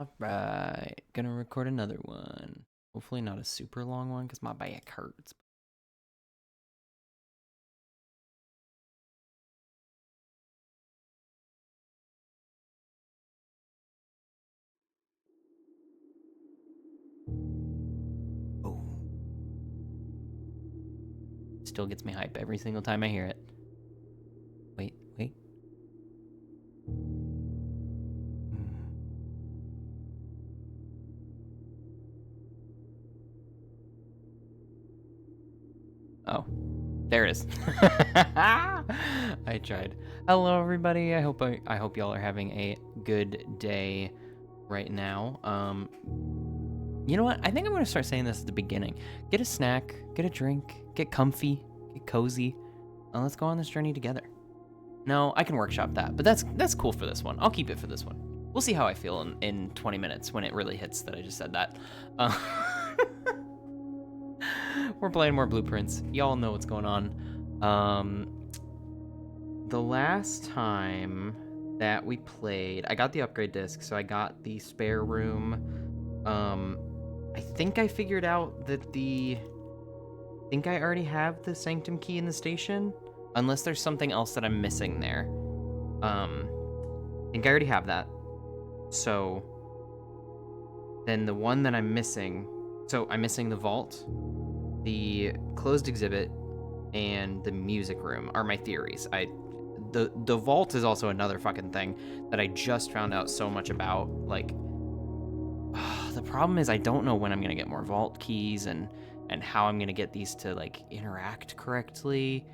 Alright, gonna record another one. Hopefully not a super long one because my back hurts. Oh. Still gets me hype every single time I hear it. Wait. Oh, there it is. I tried. Hello, everybody. I hope y'all are having a good day right now. You know what? I think I'm gonna start saying this at the beginning. Get a snack, get a drink, get comfy, get cozy, and let's go on this journey together. No, I can workshop that, but that's cool for this one. I'll keep it for this one. We'll see how I feel in 20 minutes when it really hits that I just said that. We're playing more blueprints. Y'all know what's going on. The last time that we played, I got the upgrade disc, so I got the spare room. I think I figured out that I think I already have the sanctum key in the station, unless there's something else that I'm missing there. I think I already have that. So then the one that I'm missing, so I'm missing the vault, the closed exhibit, and the music room are my theories. The vault is also another fucking thing that I just found out so much about. Like, the problem is I don't know when I'm gonna get more vault keys and how I'm gonna get these to like interact correctly,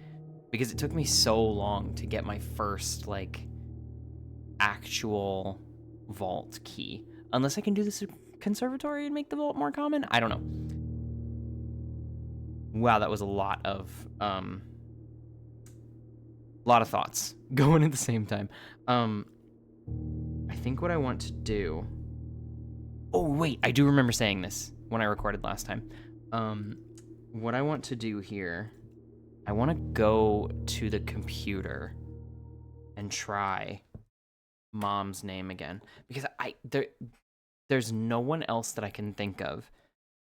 because it took me so long to get my first like actual vault key. Unless I can do this conservatory and make the vault more common. I don't know. Wow, that was a lot of thoughts going at the same time. I think what I want to do. Oh wait, I do remember saying this when I recorded last time. What I want to do here, I want to go to the computer and try Mom's name again, because there's no one else that I can think of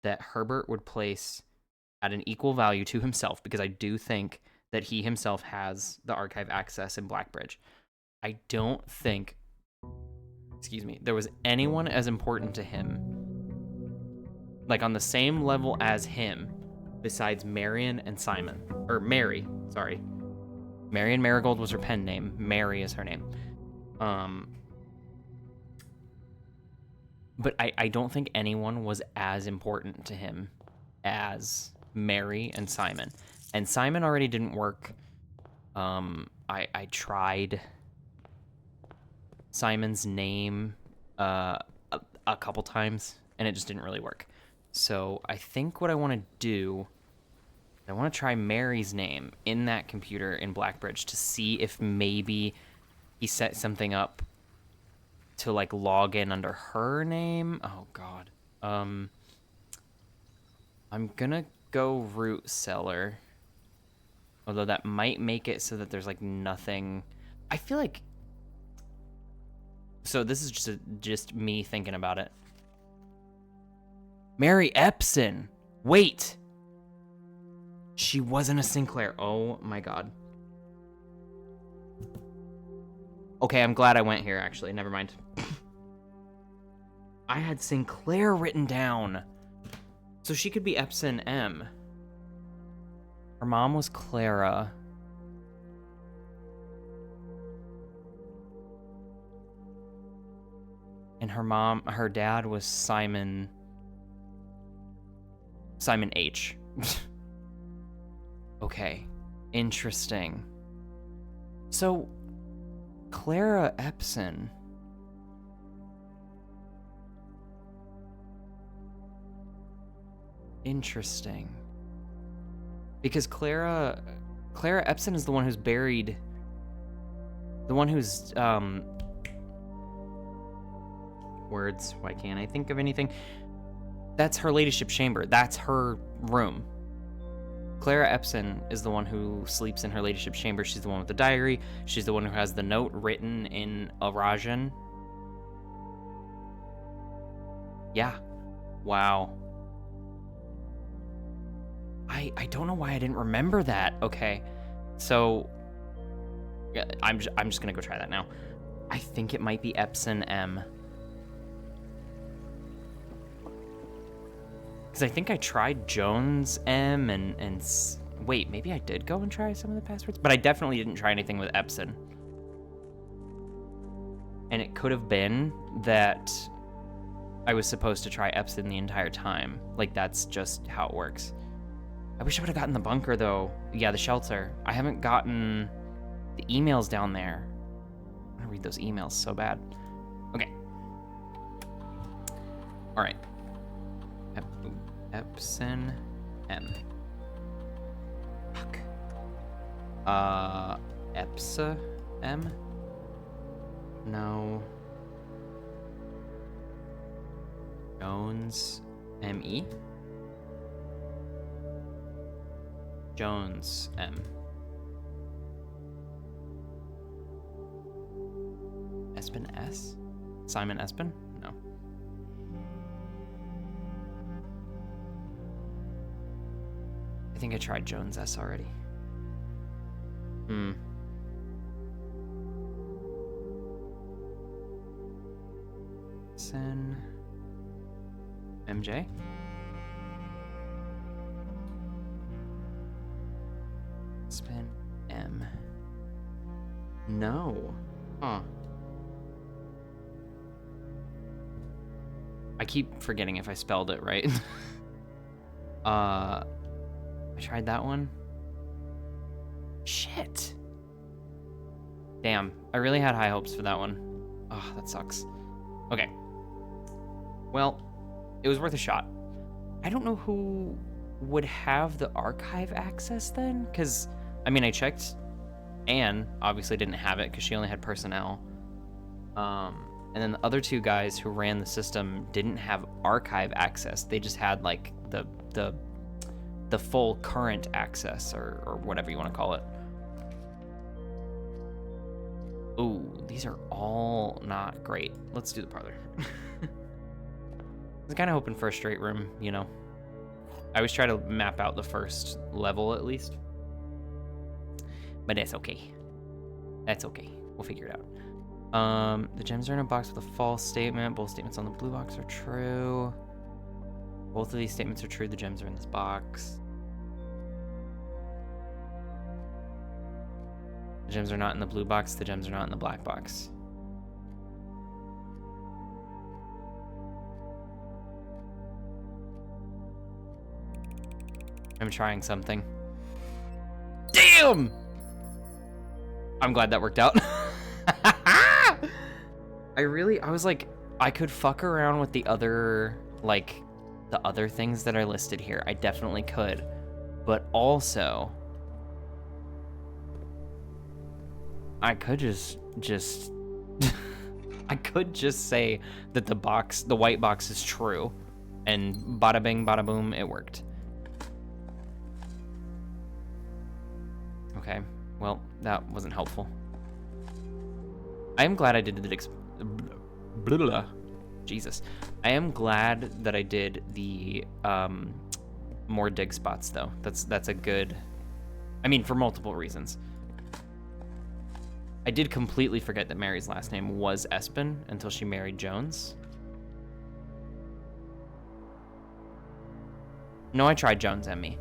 that Herbert would place at an equal value to himself, because I do think that he himself has the archive access in Blackbridge. I don't think, there was anyone as important to him, like on the same level as him, besides Marion and Simon. Or Mary, sorry. Marion Marigold was her pen name. Mary is her name. But I don't think anyone was as important to him as Mary and Simon. And Simon already didn't work. I tried Simon's name a couple times, and it just didn't really work. So I think what I want to do, I want to try Mary's name in that computer in Blackbridge to see if maybe he set something up to like log in under her name. Oh god. I'm gonna go root cellar. Although that might make it so that there's like nothing. I feel like, so this is just me thinking about it. Mary Epson. Wait. She wasn't a Sinclair. Oh my god. Okay, I'm glad I went here, actually. Never mind. I had Sinclair written down. So she could be Epson M. Her mom was Clara. And her dad was Simon H. Okay, interesting. So, Clara Epson. Interesting. Because Clara Epson is the one who's buried. The one who's, words, why can't I think of anything? That's her ladyship chamber. That's her room. Clara Epson is the one who sleeps in her ladyship chamber. She's the one with the diary. She's the one who has the note written in Arajan. Yeah. Wow. I don't know why I didn't remember that. Okay. So yeah, I'm just gonna go try that now. I think it might be Epson M. Because I think I tried Jones M and wait, maybe I did go and try some of the passwords, but I definitely didn't try anything with Epson. And it could have been that I was supposed to try Epson the entire time. Like, that's just how it works. I wish I would have gotten the bunker, though. Yeah, the shelter. I haven't gotten the emails down there. I want to read those emails so bad. Okay. All right. Epson M. Fuck. Epsa M? No. Jones M-E? Jones M. Espen S? Simon Espen? No. I think I tried Jones S already. Sen MJ? Spin M. No. Huh. I keep forgetting if I spelled it right. I tried that one. Shit. Damn, I really had high hopes for that one. Oh, that sucks. Okay. Well, it was worth a shot. I don't know who would have the archive access then, because, I mean, I checked. Anne obviously didn't have it because she only had personnel. And then the other two guys who ran the system didn't have archive access. They just had, like, the full current access, or whatever you want to call it. Ooh, these are all not great. Let's do the parlor. I was kind of hoping for a straight room, you know. I always try to map out the first level at least. But that's okay. That's okay. We'll figure it out. The gems are in a box with a false statement. Both statements on the blue box are true. Both of these statements are true. The gems are in this box. The gems are not in the blue box. The gems are not in the black box. I'm trying something. Damn! I'm glad that worked out. I was like, I could fuck around with the other, like, the other things that are listed here. I definitely could. But also, I could just I could just say that the white box is true. And bada bing, bada boom, it worked. Okay, well, that wasn't helpful. I am glad I did the Jesus. I am glad that I did the more dig spots though. That's a good, I mean, for multiple reasons. I did completely forget that Mary's last name was Espen until she married Jones. No, I tried Jones and me.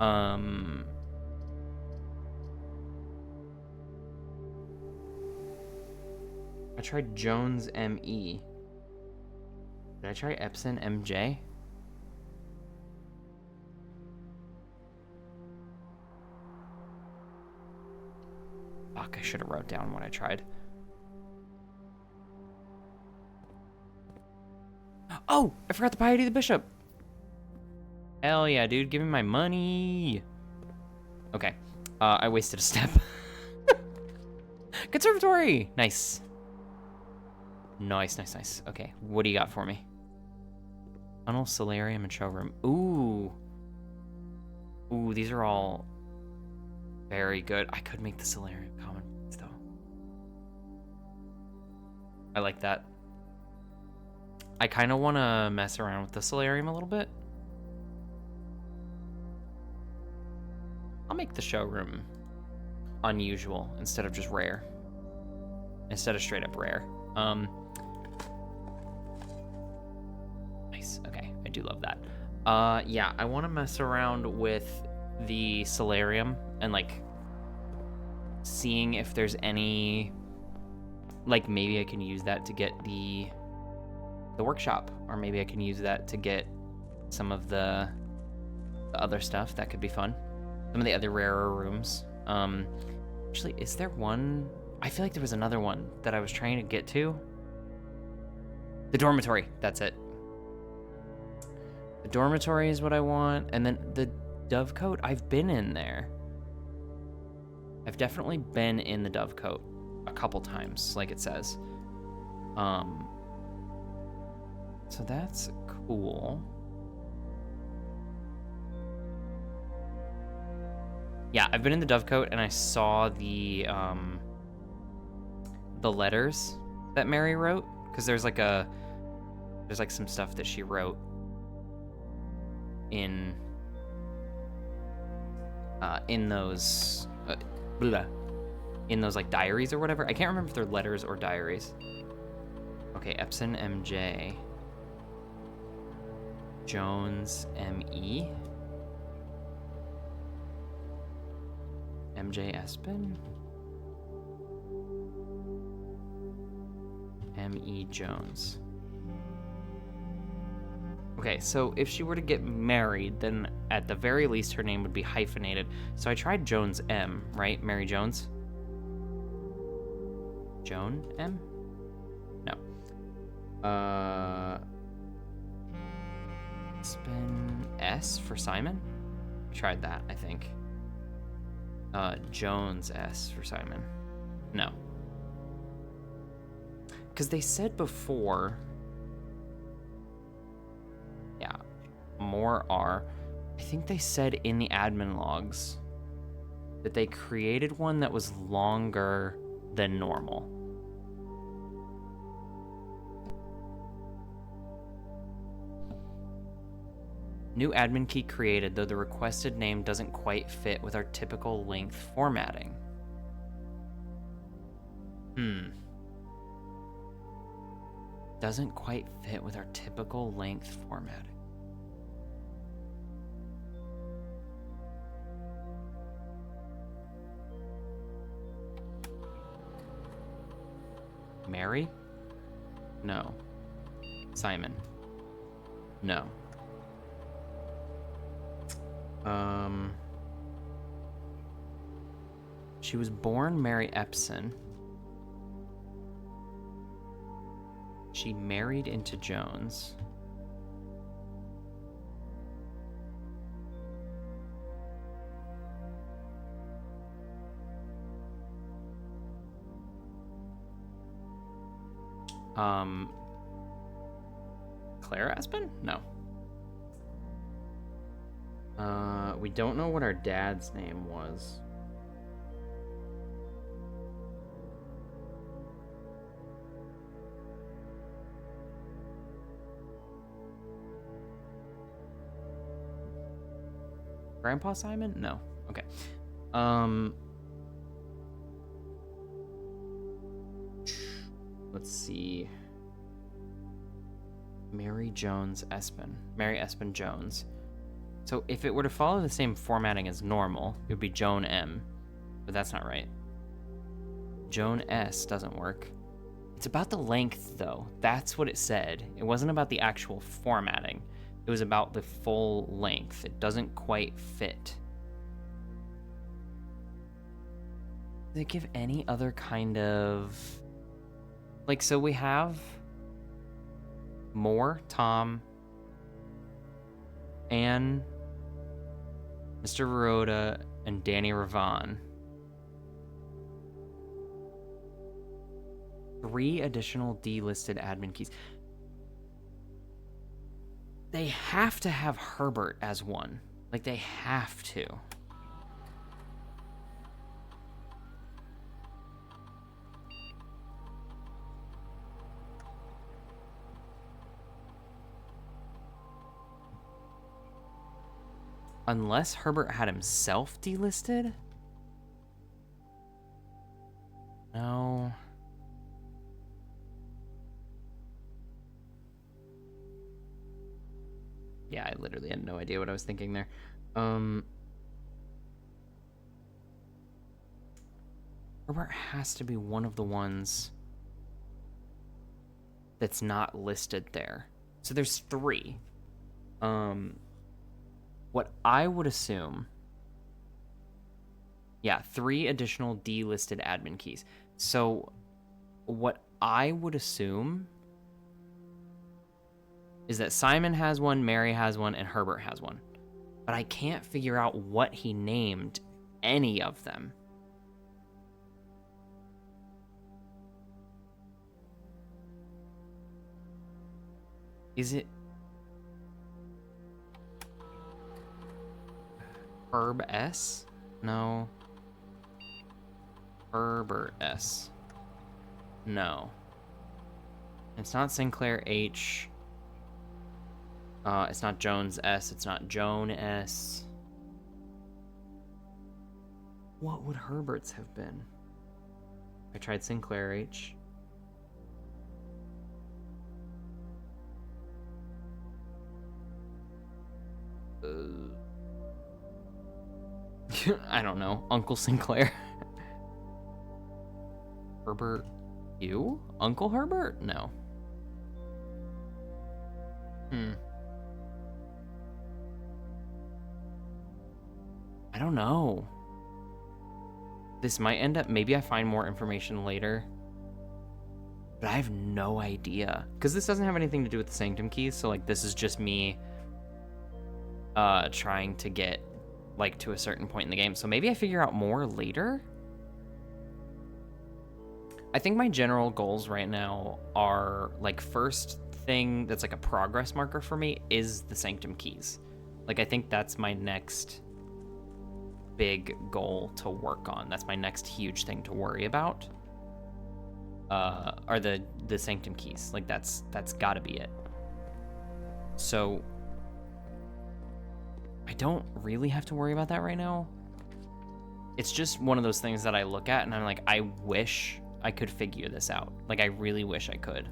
I tried Jones M.E. Did I try Epson M.J.? Fuck, I should have wrote down what I tried. Oh, I forgot the piety of the bishop. Hell yeah, dude, give me my money. Okay, I wasted a step. Conservatory, nice. Nice, nice, nice. Okay, what do you got for me? Tunnel, solarium, and showroom. Ooh. Ooh, these are all very good. I could make the solarium common, though. I like that. I kind of want to mess around with the solarium a little bit. I'll make the showroom unusual instead of just rare. Instead of straight up rare. Nice. Okay, I do love that. Yeah, I want to mess around with the solarium and like seeing if there's any, like maybe I can use that to get the workshop, or maybe I can use that to get some of the other stuff. That could be fun. Some of the other rarer rooms. Actually, is there one? I feel like there was another one that I was trying to get to. The dormitory. That's it. The dormitory is what I want. And then the dovecote. I've been in there. I've definitely been in the dovecote a couple times, like it says. So that's cool. Yeah, I've been in the dovecote and I saw the letters that Mary wrote, because there's like some stuff that she wrote in those in those like diaries or whatever. I can't remember if they're letters or diaries. Okay, Epson MJ. Jones ME. MJ Espin. M.E. Jones. Okay, so if she were to get married, then at the very least her name would be hyphenated. So I tried Jones M, right? Mary Jones? Joan M? No. Spin S for Simon? I tried that, I think. Jones S for Simon. No. Because they said before, yeah, more R. I think they said in the admin logs that they created one that was longer than normal. New admin key created, though the requested name doesn't quite fit with our typical length formatting. Doesn't quite fit with our typical length formatting. Mary? No. Simon? No. She was born Mary Epson. She married into Jones. Claire Aspen? No. We don't know what our dad's name was. Grandpa Simon? No. Okay. Let's see. Mary Jones Espin. Mary Espin Jones. So if it were to follow the same formatting as normal, it would be Joan M. But that's not right. Joan S doesn't work. It's about the length, though. That's what it said. It wasn't about the actual formatting. It was about the full length. It doesn't quite fit. Does it give any other kind of... Like, so we have Moore, Tom, Anne, Mr. Rhoda, and Danny Ravon. 3 additional delisted admin keys. They have to have Herbert as one. Like, they have to. Unless Herbert had himself delisted? No. Yeah, I literally had no idea what I was thinking there. Herbert has to be one of the ones that's not listed there. So there's 3. What I would assume... Yeah, 3 additional delisted admin keys. So what I would assume is that Simon has one, Mary has one, and Herbert has one. But I can't figure out what he named any of them. Is it Herb S? No. Herbert S. No. It's not Sinclair H. It's not Jones S. It's not Joan S. What would Herbert's have been? I tried Sinclair H. I don't know. Uncle Sinclair. Herbert you? Uncle Herbert? No. I don't know. This might end up... Maybe I find more information later. But I have no idea. Because this doesn't have anything to do with the Sanctum keys. So, like, this is just me trying to get, like, to a certain point in the game. So maybe I figure out more later? I think my general goals right now are, like, first thing that's, like, a progress marker for me is the Sanctum keys. Like, I think that's my next big goal to work on. That's my next huge thing to worry about. Are the Sanctum keys. Like, that's gotta be it. So I don't really have to worry about that right now. It's just one of those things that I look at and I'm like, I wish I could figure this out. Like, I really wish I could.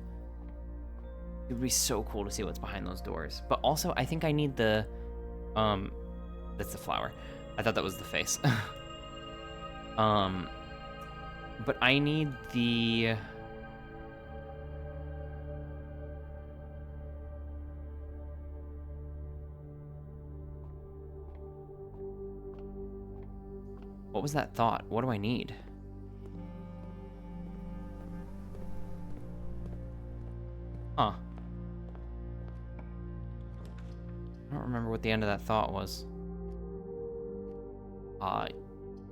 It would be so cool to see what's behind those doors. But also, I think I need the... That's the flower. I thought that was the face. But I need the... What was that thought? What do I need? Huh. I don't remember what the end of that thought was.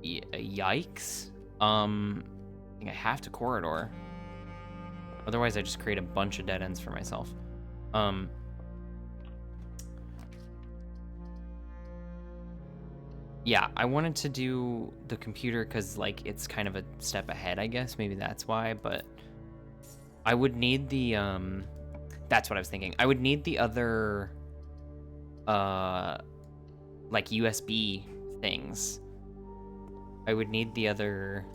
Yikes. I think I have to corridor. Otherwise, I just create a bunch of dead ends for myself. Yeah, I wanted to do the computer because, like, it's kind of a step ahead, I guess. Maybe that's why, but I would need the, that's what I was thinking. I would need the other, like, USB things. I would need the other,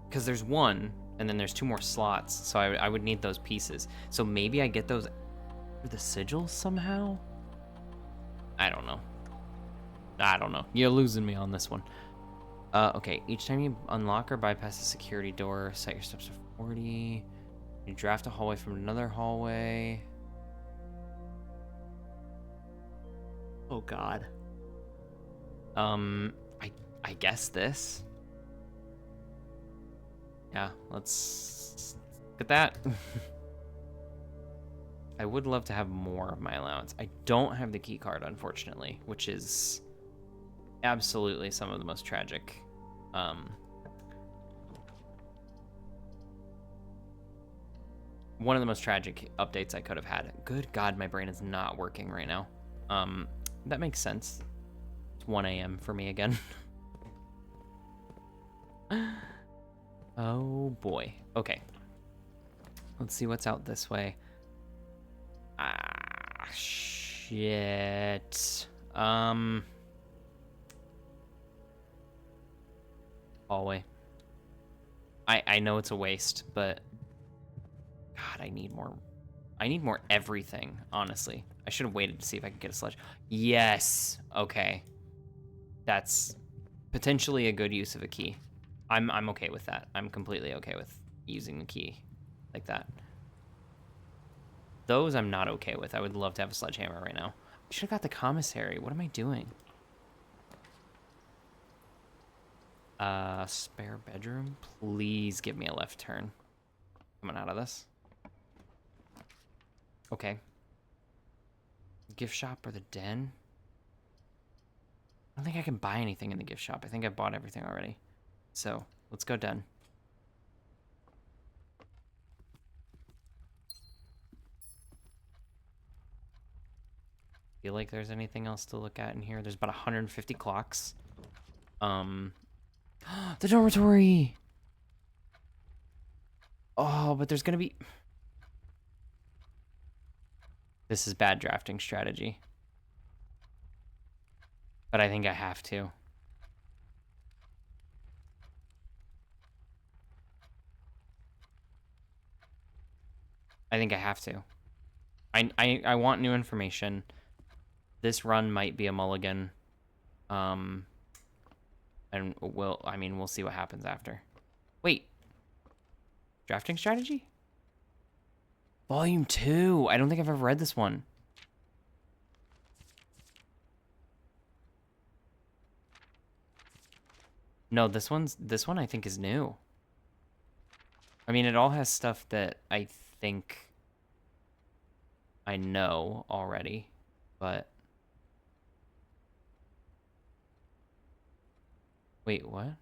because there's one, and then there's 2 more slots, so I would need those pieces. So maybe I get those for the sigils somehow? I don't know. You're losing me on this one. Okay, each time you unlock or bypass a security door, set your steps to 40. You draft a hallway from another hallway. Oh god. I guess this. Yeah, let's look at that. I would love to have more of my allowance. I don't have the key card, unfortunately, which is absolutely some of the most tragic. One of the most tragic updates I could have had. Good God, my brain is not working right now. That makes sense. It's 1 a.m. for me again. Oh boy. Okay. Let's see what's out this way. Ah, shit. hallway. I know it's a waste, but God, I need more. I need more everything, honestly. I should have waited to see if I could get a sledge. Yes. Okay. That's potentially a good use of a key. I'm okay with that. I'm completely okay with using the key like that. Those I'm not okay with. I would love to have a sledgehammer right now. I should have got the commissary. What am I doing? Spare bedroom? Please give me a left turn. Coming out of this. Okay. Gift shop or the den? I don't think I can buy anything in the gift shop. I think I bought everything already. So, let's go den. Feel like there's anything else to look at in here. There's about 150 clocks. The dormitory! Oh, but there's gonna be... This is bad drafting strategy. But I think I have to. I think I have to. I want new information. This run might be a mulligan. And we'll see what happens after. Wait. Drafting strategy? Volume 2. I don't think I've ever read this one. No, this one I think is new. I mean, it all has stuff that I think I know already, but wait, what?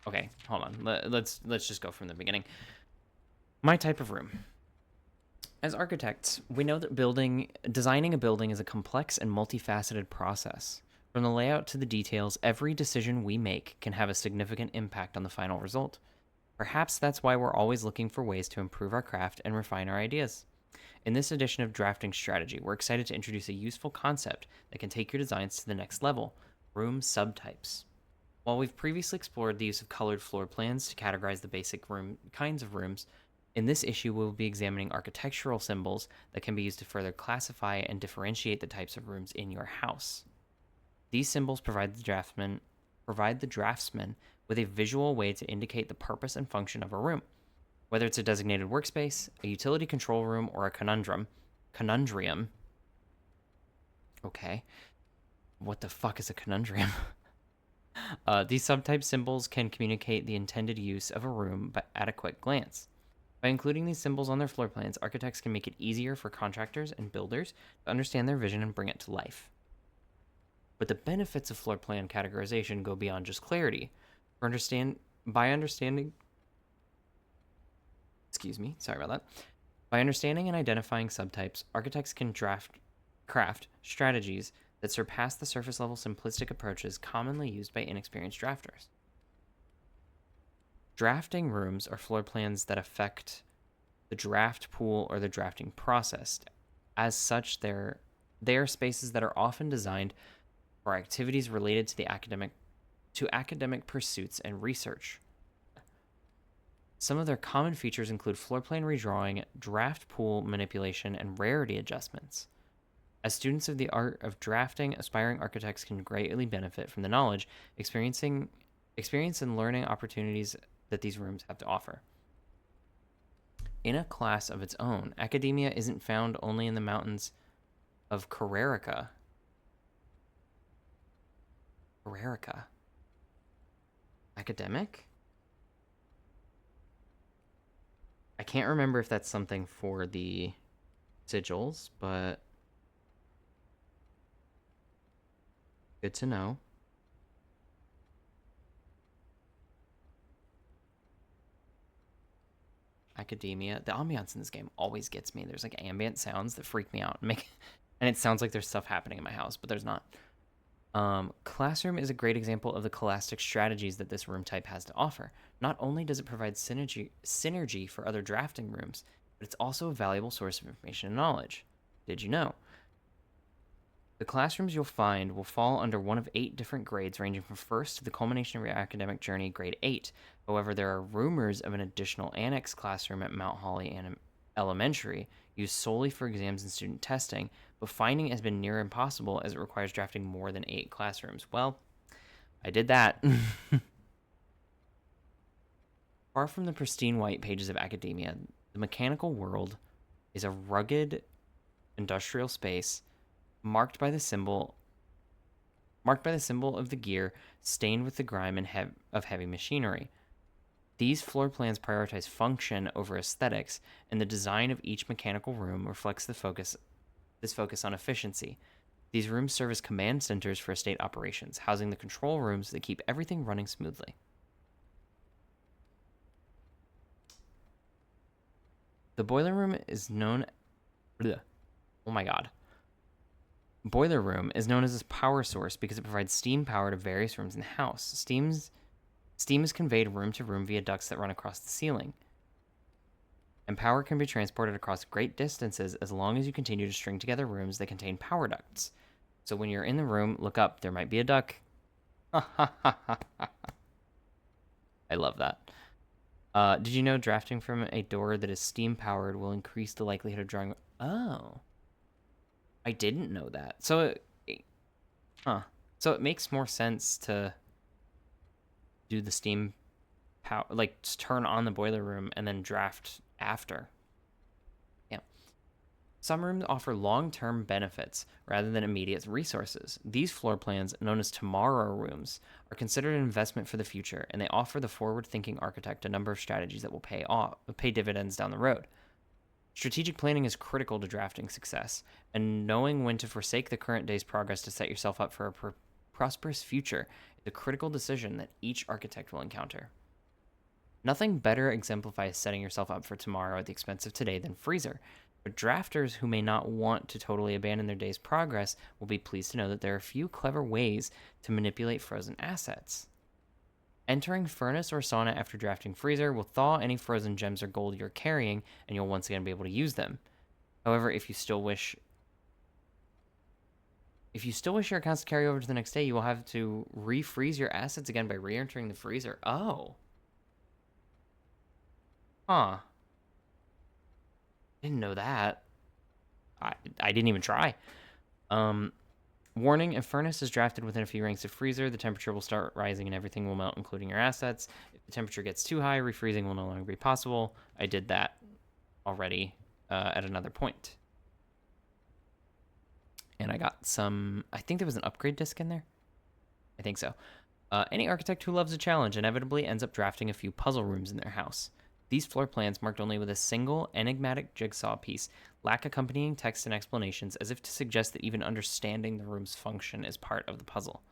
Okay, hold on. Let's just go from the beginning. My type of room. As architects, we know that designing a building is a complex and multifaceted process. From the layout to the details, every decision we make can have a significant impact on the final result. Perhaps that's why we're always looking for ways to improve our craft and refine our ideas. In this edition of Drafting Strategy, we're excited to introduce a useful concept that can take your designs to the next level: room subtypes. While we've previously explored the use of colored floor plans to categorize the basic kinds of rooms, in this issue we'll be examining architectural symbols that can be used to further classify and differentiate the types of rooms in your house. These symbols provide the draftsman with a visual way to indicate the purpose and function of a room, whether it's a designated workspace, a utility control room, or a conundrum. Okay. What the fuck is a conundrum? These subtype symbols can communicate the intended use of a room at a quick glance. By including these symbols on their floor plans, architects can make it easier for contractors and builders to understand their vision and bring it to life. But the benefits of floor plan categorization go beyond just clarity. By understanding and identifying subtypes, architects can craft strategies that surpass the surface level simplistic approaches commonly used by inexperienced drafters. Drafting rooms are floor plans that affect the draft pool or the drafting process. As such, they are spaces that are often designed for activities related to academic pursuits and research. Some of their common features include floor plan redrawing, draft pool manipulation, and rarity adjustments. As students of the art of drafting, aspiring architects can greatly benefit from the knowledge, experience, and learning opportunities that these rooms have to offer. In a class of its own, academia isn't found only in the mountains of Carrarica. Academic? I can't remember if that's something for the sigils, but good to know. Academia. The ambiance in this game always gets me. There's like ambient sounds that freak me out and it sounds like there's stuff happening in my house, but there's not. Classroom is a great example of the scholastic strategies that this room type has to offer. Not only does it provide synergy for other drafting rooms, but it's also a valuable source of information and knowledge. Did you know? The classrooms you'll find will fall under one of 8 different grades, ranging from first to the culmination of your academic journey, grade 8. However, there are rumors of an additional annex classroom at Mount Holly Elementary, used solely for exams and student testing, but finding it has been near impossible as it requires drafting more than 8 classrooms. Well, I did that. Far from the pristine white pages of academia, the mechanical world is a rugged industrial space marked by the symbol of the gear, stained with the grime of heavy machinery. These floor plans prioritize function over aesthetics, and the design of each mechanical room reflects this focus on efficiency. These rooms serve as command centers for estate operations, housing the control rooms that keep everything running smoothly. The boiler room is known... Oh my god. Boiler room is known as a power source because it provides steam power to various rooms in the house. Steam is conveyed room to room via ducts that run across the ceiling. And power can be transported across great distances as long as you continue to string together rooms that contain power ducts. So when you're in the room, look up. There might be a duct. I love that. Did you know drafting from a door that is steam powered will increase the likelihood of drawing... Oh. I didn't know that. So it makes more sense to do the steam power, like just turn on the boiler room and then draft after. Yeah. Some rooms offer long-term benefits rather than immediate resources. These floor plans, known as tomorrow rooms, are considered an investment for the future, and they offer the forward-thinking architect a number of strategies that will pay dividends down the road. Strategic planning is critical to drafting success, and knowing when to forsake the current day's progress to set yourself up for a prosperous future is a critical decision that each architect will encounter. Nothing better exemplifies setting yourself up for tomorrow at the expense of today than Freezer, but drafters who may not want to totally abandon their day's progress will be pleased to know that there are a few clever ways to manipulate frozen assets. Entering furnace or sauna after drafting freezer will thaw any frozen gems or gold you're carrying, and you'll once again be able to use them. However, if you still wish your accounts to carry over to the next day, you will have to refreeze your assets again by re-entering the freezer. Oh. Huh. Didn't know that. I didn't even try. Warning, if furnace is drafted within a few ranks of freezer, the temperature will start rising and everything will melt, including your assets. If the temperature gets too high, refreezing will no longer be possible. I did that already at another point. And I got some... I think there was an upgrade disc in there. I think so. Any architect who loves a challenge inevitably ends up drafting a few puzzle rooms in their house. These floor plans, marked only with a single enigmatic jigsaw piece, lack accompanying text and explanations, as if to suggest that even understanding the room's function is part of the puzzle.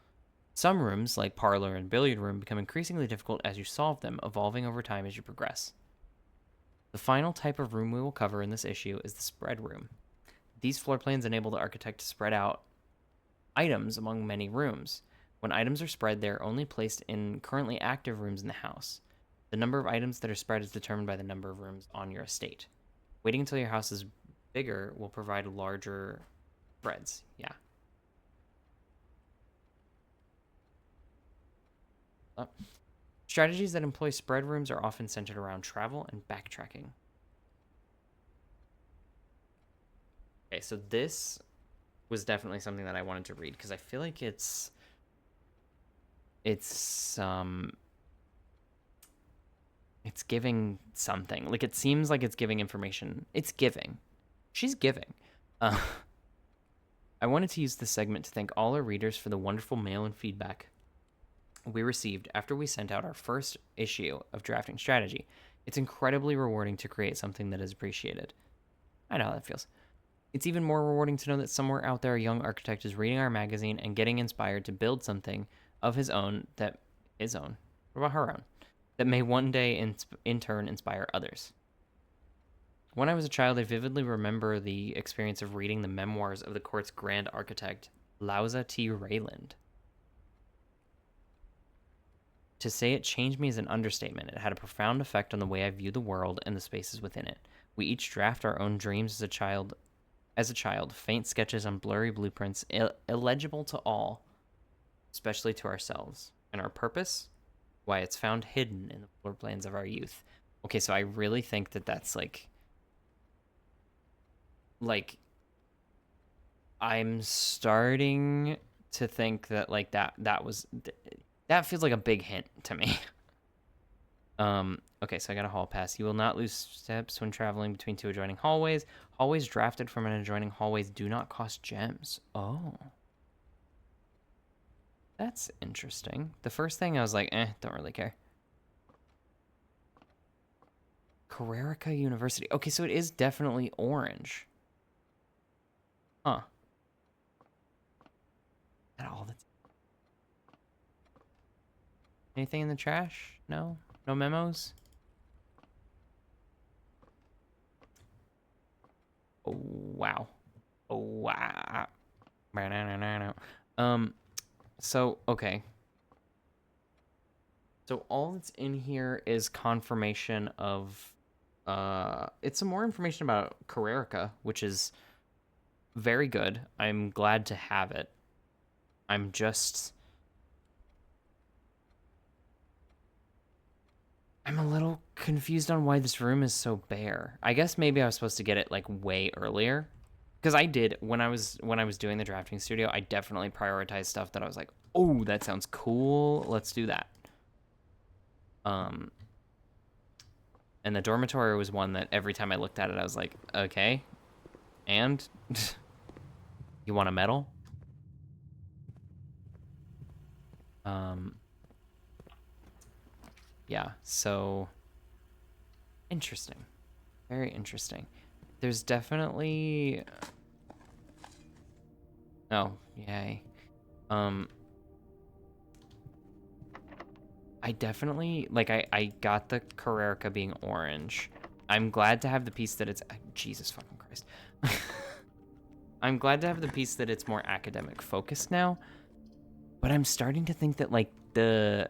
Some rooms, like parlor and billiard room, become increasingly difficult as you solve them, evolving over time as you progress. The final type of room we will cover in this issue is the spread room. These floor plans enable the architect to spread out items among many rooms. When items are spread, they are only placed in currently active rooms in the house. The number of items that are spread is determined by the number of rooms on your estate. Waiting until your house is bigger will provide larger spreads. Yeah. Strategies that employ spread rooms are often centered around travel and backtracking. Okay, so this was definitely something that I wanted to read because I feel like it's giving something. Like, it seems like it's giving information. It's giving. She's giving. I wanted to use this segment to thank all our readers for the wonderful mail and feedback we received after we sent out our first issue of Drafting Strategy. It's incredibly rewarding to create something that is appreciated. I know how that feels. It's even more rewarding to know that somewhere out there a young architect is reading our magazine and getting inspired to build something of his own that may one day in turn inspire others. When I was a child, I vividly remember the experience of reading the memoirs of the court's grand architect, Louisa T. Rayland. To say it changed me is an understatement. It had a profound effect on the way I view the world and the spaces within it. We each draft our own dreams as a child As a child, faint sketches on blurry blueprints, illegible to all, especially to ourselves. And our purpose? Why, it's found hidden in the floor plans of our youth. Okay, so I really think that that's like I'm starting to think that like that feels like a big hint to me. Okay, so I got a hall pass. You will not lose steps when traveling between two adjoining hallways. Hallways drafted from an adjoining hallways do not cost gems. Oh. That's interesting. The first thing I was like, don't really care. Carrerica University. Okay, so it is definitely orange. Huh. That all that's... Anything in the trash? No? No memos? Oh, wow. Oh, wow. So, okay. So all that's in here is confirmation of, it's some more information about Carrerica, which is very good. I'm glad to have it. I'm a little confused on why this room is so bare. I guess maybe I was supposed to get it like way earlier. Because I did when I was doing the drafting studio, I definitely prioritized stuff that I was like, oh, that sounds cool. Let's do that. And the dormitory was one that every time I looked at it, I was like, okay. And you want a medal? Yeah, so interesting. Very interesting. There's definitely... Oh, yay. I definitely, like, I got the Carrerica being orange. I'm glad to have the piece that it's... Jesus fucking Christ. I'm glad to have the piece that it's more academic focused now. But I'm starting to think that, like, the...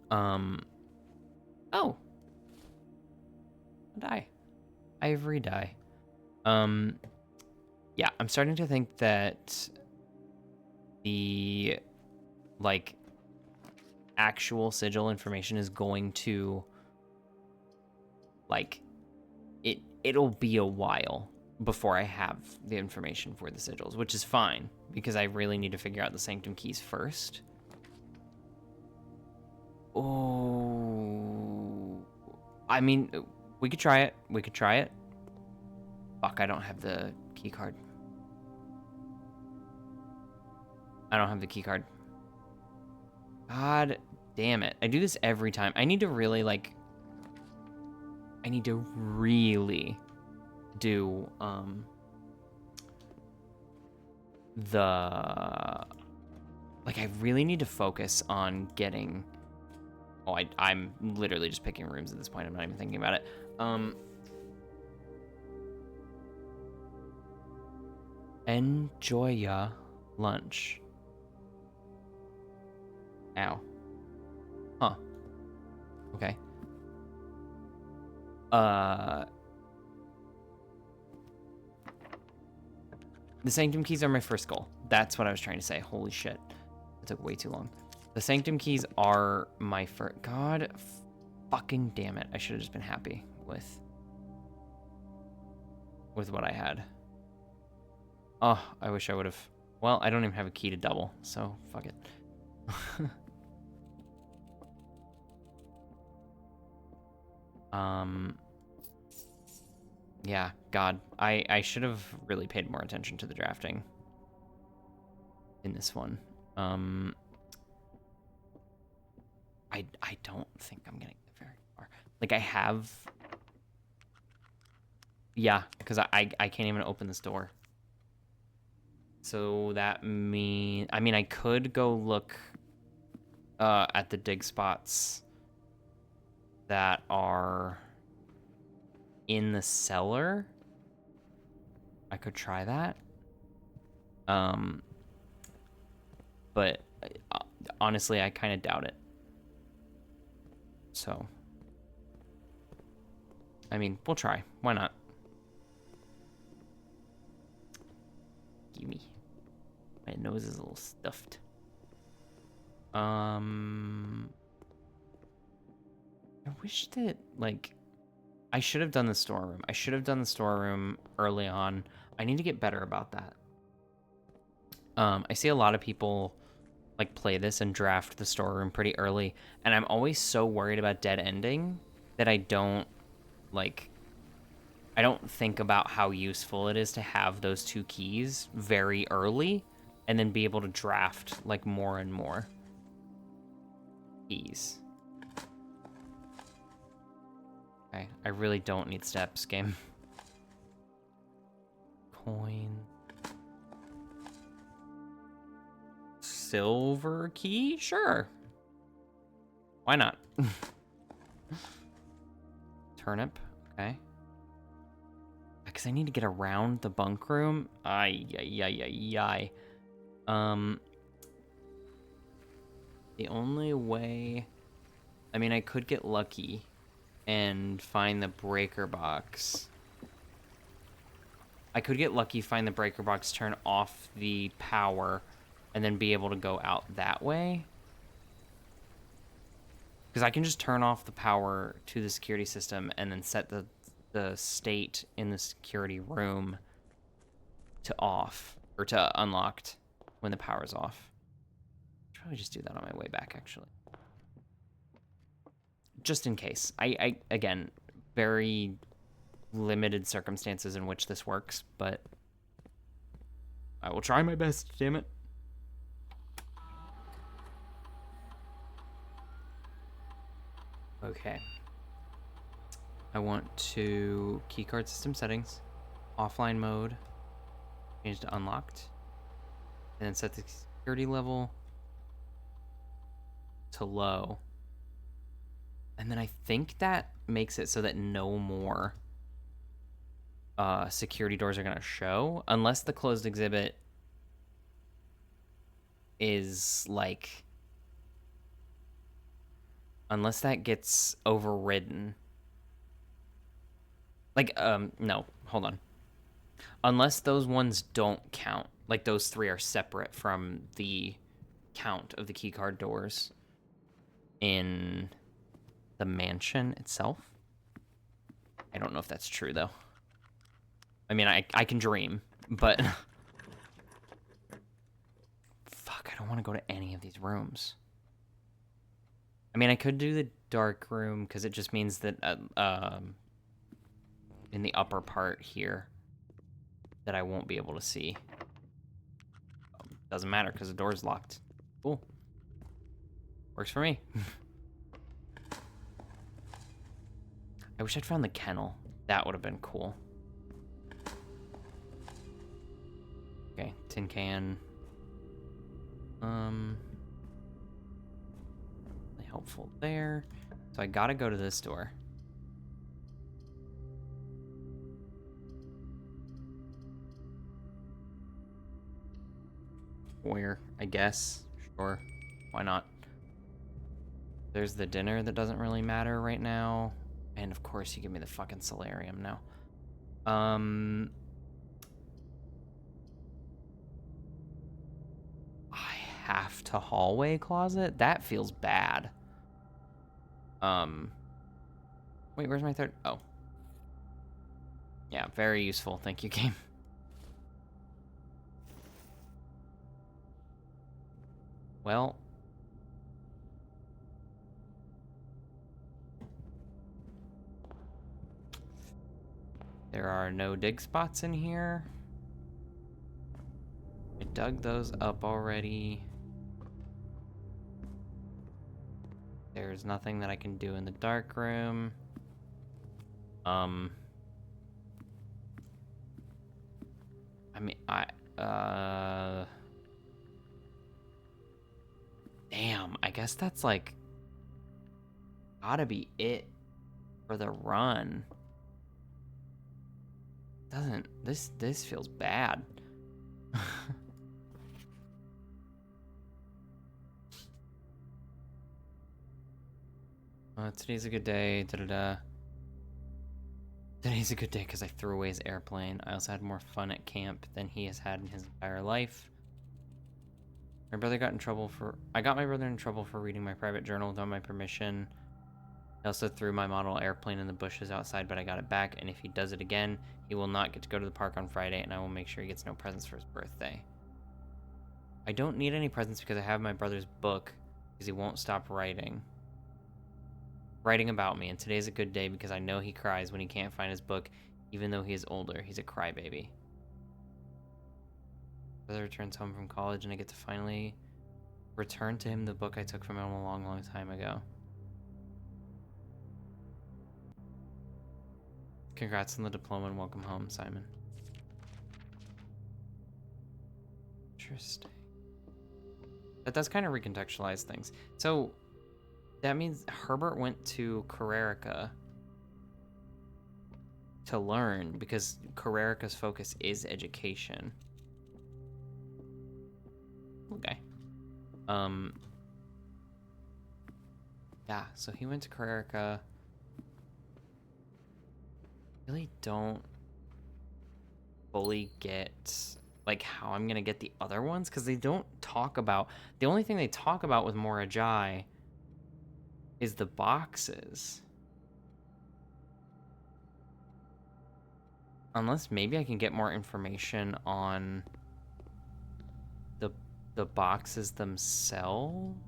Oh. A die. Ivory die. Yeah, I'm starting to think that the, like, actual sigil information is going to, like, it'll be a while before I have the information for the sigils, which is fine, because I really need to figure out the sanctum keys first. Oh, I mean, we could try it. We could try it. Fuck, I don't have the key card. I don't have the key card. God damn it. I do this every time. I need to really, like... I need to really do, the... Like, I really need to focus on getting... Oh, I'm literally just picking rooms at this point. I'm not even thinking about it. Enjoy ya lunch. Ow. Huh. Okay. The sanctum keys are my first goal. That's what I was trying to say. Holy shit. It took way too long. The sanctum keys are my first... God fucking damn it. I should have just been happy with what I had. Oh, I wish I would have... Well, I don't even have a key to double, so fuck it. Yeah, God, I should have really paid more attention to the drafting in this one. I don't think I'm gonna get very far. Like, I have... Yeah, because I can't even open this door. So that means... I mean, I could go look at the dig spots that are in the cellar. I could try that. But honestly, I kind of doubt it. So, I mean, we'll try. Why not? Gimme. My nose is a little stuffed. I wish that, like, I should have done the storeroom. I should have done the storeroom early on. I need to get better about that. I see a lot of people, like, play this and draft the storeroom pretty early, and I'm always so worried about dead ending that I don't, like, I don't think about how useful it is to have those 2 keys very early and then be able to draft, like, more and more keys. Okay, I really don't need steps, game. Coin. Silver key? Sure. Why not? Turnip. Okay. Because I need to get around the bunk room. The only way... I mean, I could get lucky and find the breaker box. I could get lucky, find the breaker box, turn off the power, and then be able to go out that way. Because I can just turn off the power to the security system and then set the state in the security room to off, or to unlocked when the power's off. I'll probably just do that on my way back, actually. Just in case. I again, very limited circumstances in which this works, but I will try my best, damn it. Okay. I want to keycard system settings, offline mode, change to unlocked, and then set the security level to low. And then I think that makes it so that no more security doors are going to show, unless the closed exhibit is like... Unless that gets overridden. Like, no, hold on. Unless those ones don't count. Like, those 3 are separate from the count of the keycard doors in the mansion itself. I don't know if that's true, though. I mean, I can dream, but... Fuck, I don't want to go to any of these rooms. I mean, I could do the dark room, because it just means that, in the upper part here, that I won't be able to see. Doesn't matter, because the door's locked. Cool. Works for me. I wish I'd found the kennel. That would have been cool. Okay, tin can. Really helpful there. So I gotta go to this door. Where, I guess. Sure. Why not? There's the dinner that doesn't really matter right now. And of course you give me the fucking solarium now. I have to hallway closet? That feels bad. Wait, where's my third? Oh. Yeah, very useful. Thank you, game. Well. There are no dig spots in here. I dug those up already. There's nothing that I can do in the dark room. I mean, damn, I guess that's like gotta be it for the run. Doesn't this feels bad. Today's a good day. Today's a good day because I threw away his airplane. I also had more fun at camp than he has had in his entire life. My brother got in trouble for... I got my brother in trouble for reading my private journal without my permission. He also threw my model airplane in the bushes outside, but I got it back, and if he does it again, he will not get to go to the park on Friday, and I will make sure he gets no presents for his birthday. I don't need any presents because I have my brother's book, because he won't stop writing about me, and today's a good day because I know he cries when he can't find his book, even though he is older. He's a crybaby. Brother returns home from college, and I get to finally return to him the book I took from him a long, long time ago. Congrats on the diploma and welcome home, Simon. Interesting. That does kind of recontextualize things. So that means Herbert went to Carrerica to learn, because Carrerica's focus is education. Okay. Yeah, so he went to Carrerica. Really don't fully get like how I'm gonna get the other ones, because they don't talk about... The only thing they talk about with Morajai is the boxes. Unless maybe I can get more information on the boxes themselves.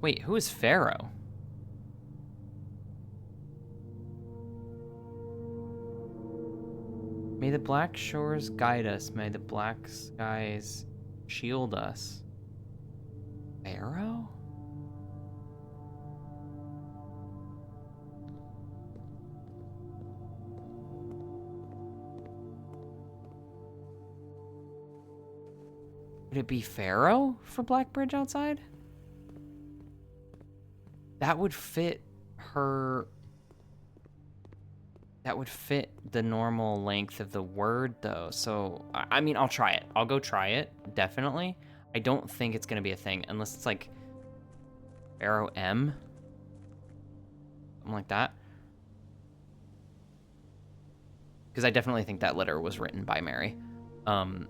Wait, who is Pharaoh? May the black shores guide us. May the black skies shield us. Pharaoh? Would it be Pharaoh for Blackbridge outside? That would fit her... That would fit the normal length of the word, though. So, I mean, I'll try it. I'll go try it, definitely. I don't think it's going to be a thing, unless it's like Pharaoh M. Something like that. Because I definitely think that letter was written by Mary. I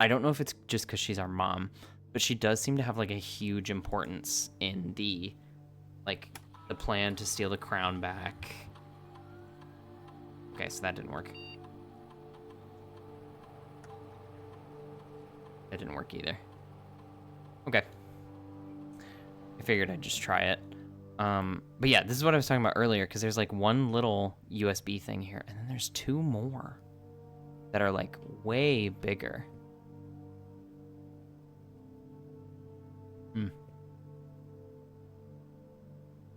don't know if it's just because she's our mom, but she does seem to have like a huge importance in the, like, the plan to steal the crown back. Okay, so that didn't work. That didn't work either. Okay. I figured I'd just try it. But yeah, this is what I was talking about earlier, because there's like one little USB thing here, and then there's two more that are like way bigger.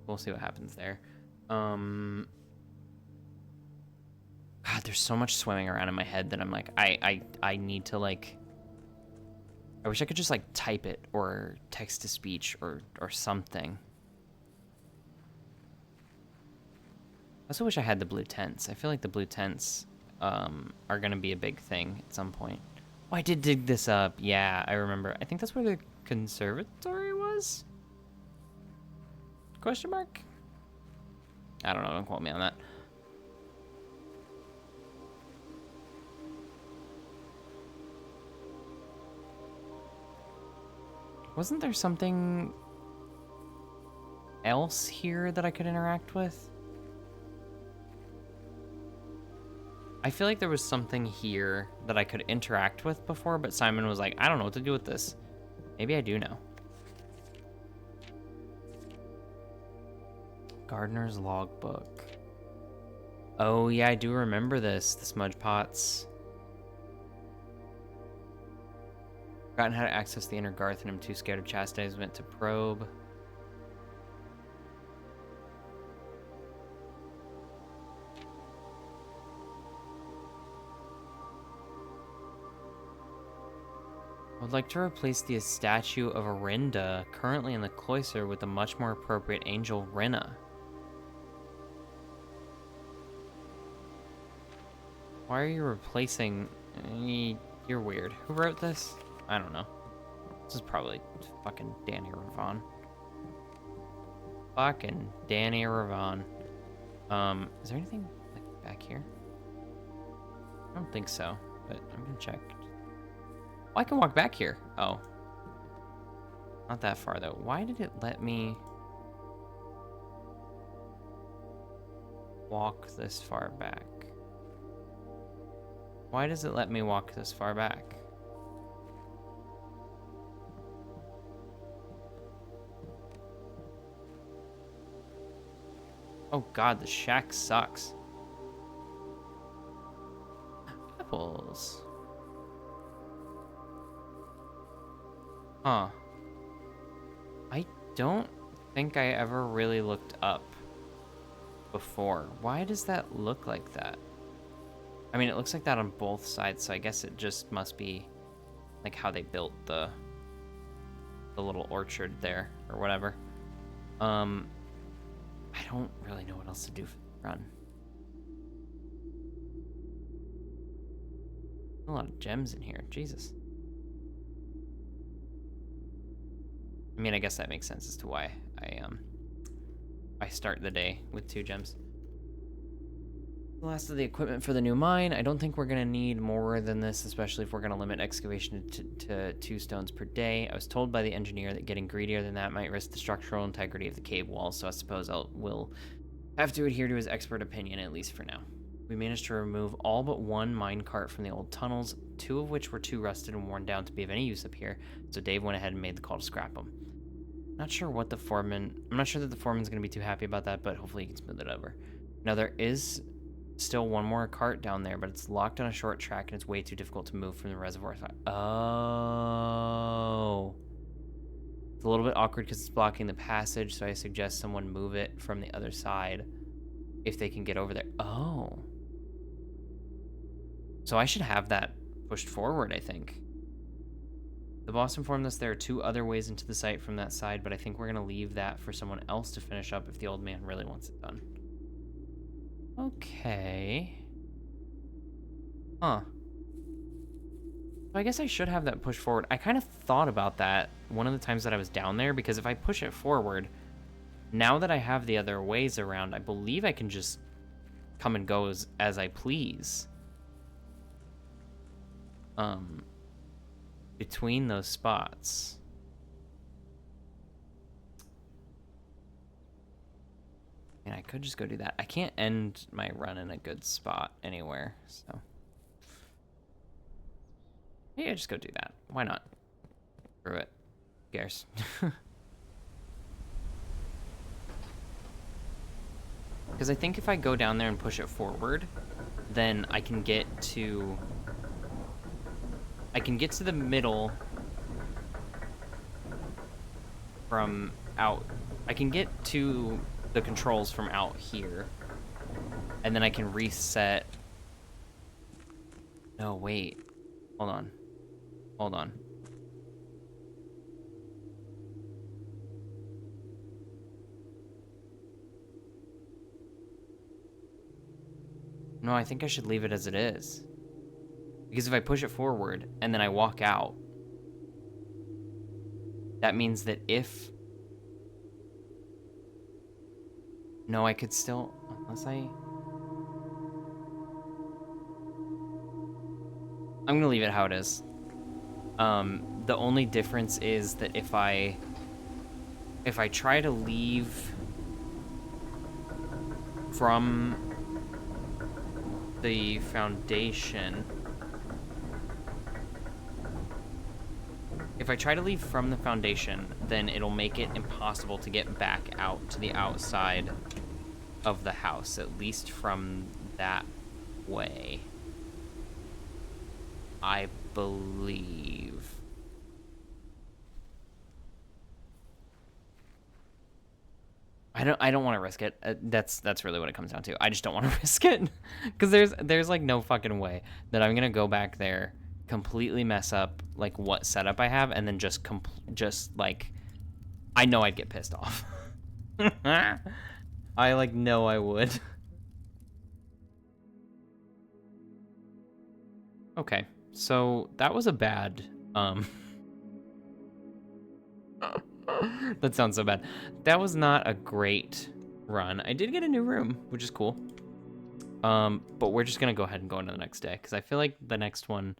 We'll see what happens there. God, there's so much swimming around in my head that I'm like, I need to like... I wish I could just like type it or text to speech or something. I also wish I had the blue tents. I feel like the blue tents are gonna be a big thing at some point. Oh, I did dig this up. Yeah, I remember. I think that's where the conservatory was? Question mark? I don't know. Don't quote me on that. Wasn't there something else here that I could interact with? I feel like there was something here that I could interact with before, but Simon was like, I don't know what to do with this. Maybe I do know. Gardener's logbook. Oh yeah, I do remember this. The smudge pots. Forgotten how to access the inner Garth and I'm too scared of chastisement to probe. I would like to replace the statue of Arinda currently in the cloister with a much more appropriate angel, Rinna. Why are you replacing... You're weird. Who wrote this? I don't know. This is probably fucking Danny Ravon. Fucking Danny Ravon. Is there anything like back here? I don't think so, but I'm gonna check. Oh, I can walk back here. Oh. Not that far though. Why did it let me walk this far back? Why does it let me walk this far back? Oh god, the shack sucks. Apples. Huh. I don't think I ever really looked up before. Why does that look like that? I mean, it looks like that on both sides, so I guess it just must be like how they built the little orchard there or whatever. I don't really know what else to do for the run. A lot of gems in here, Jesus. I mean, I guess that makes sense as to why I start the day with 2 gems. The last of the equipment for the new mine. I don't think we're gonna need more than this, especially if we're gonna limit excavation to 2 stones per day. I was told by the engineer that getting greedier than that might risk the structural integrity of the cave wall, so I suppose we'll have to adhere to his expert opinion, at least for now. We managed to remove all but 1 minecart from the old tunnels, 2 of which were too rusted and worn down to be of any use up here, so Dave went ahead and made the call to scrap them. I'm not sure that the foreman's gonna be too happy about that, but hopefully he can smooth it over. Now there is still 1 more cart down there, but it's locked on a short track and it's way too difficult to move from the reservoir side. Oh. It's a little bit awkward because it's blocking the passage, so I suggest someone move it from the other side if they can get over there. Oh. So I should have that pushed forward, I think. The boss informed us there are 2 other ways into the site from that side, but I think we're going to leave that for someone else to finish up if the old man really wants it done. Okay. Huh. So I guess I should have that pushed forward. I kind of thought about that one of the times that I was down there, because if I push it forward, now that I have the other ways around, I believe I can just come and go as I please. Between those spots. And I could just go do that. I can't end my run in a good spot anywhere, so. Yeah, just go do that. Why not? Screw it. Who cares? Because I think if I go down there and push it forward, then I can get to the middle from out. I can get to the controls from out here, and then I can reset. No, wait. Hold on. Hold on. No, I think I should leave it as it is. Because if I push it forward and then I walk out, that means that if... No, I could still... Unless I... I'm gonna leave it how it is. The only difference is that if I try to leave from the foundation... If I try to leave from the foundation, then it'll make it impossible to get back out to the outside of the house, at least from that way. I believe. I don't want to risk it. That's really what it comes down to. I just don't want to risk it, because there's like no fucking way that I'm gonna go back there, completely mess up like what setup I have, and then just like, I know I'd get pissed off. I like know I would. Okay, So that was a bad, that sounds so bad. That was not a great run. I did get a new room, which is cool. But we're just gonna go ahead and go into the next day, because I feel like the next one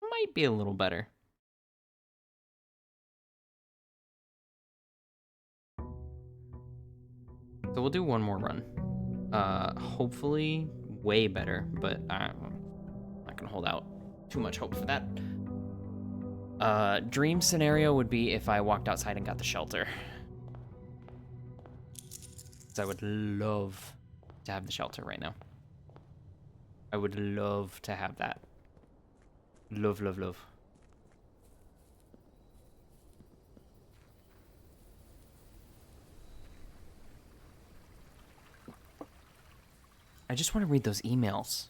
might be a little better. So we'll do one more run. Hopefully way better, but I'm not gonna hold out too much hope for that. Dream scenario would be if I walked outside and got the shelter. Because I would love to have the shelter right now. I would love to have that. Love, love, love. I just want to read those emails.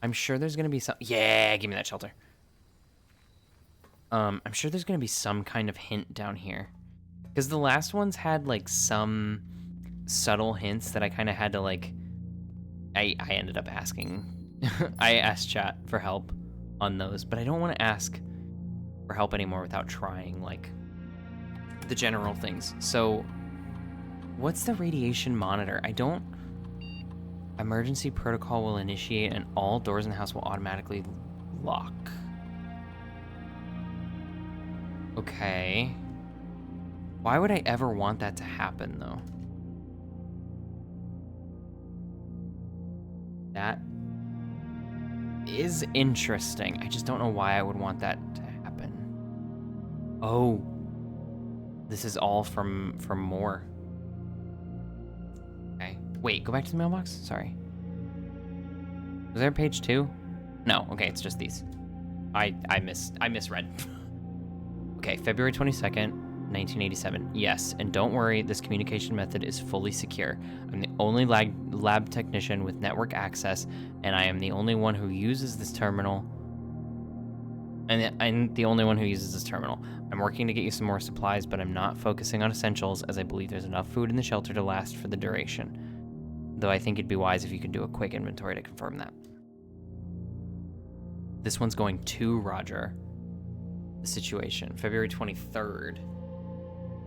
I'm sure there's going to be some... Yeah, give me that shelter. I'm sure there's going to be some kind of hint down here. Because the last ones had, like, some subtle hints that I kind of had to, like... I ended up asking... I asked chat for help on those, but I don't want to ask for help anymore without trying, like, the general things. So, what's the radiation monitor? I don't... Emergency protocol will initiate and all doors in the house will automatically lock. Okay. Why would I ever want that to happen, though? That is interesting. I just don't know why I would want that to happen. Oh. This is all from more. Okay. Wait, go back to the mailbox? Sorry. Was there a page 2? No, okay, it's just these. I misread. Okay, February 22nd, 1987. Yes, and don't worry, this communication method is fully secure. I'm the only lab technician with network access, and I am the only one who uses this terminal. And I'm the only one who uses this terminal. I'm working to get you some more supplies, but I'm not focusing on essentials, as I believe there's enough food in the shelter to last for the duration. Though I think it'd be wise if you could do a quick inventory to confirm that. This one's going to Roger. The situation, February 23rd.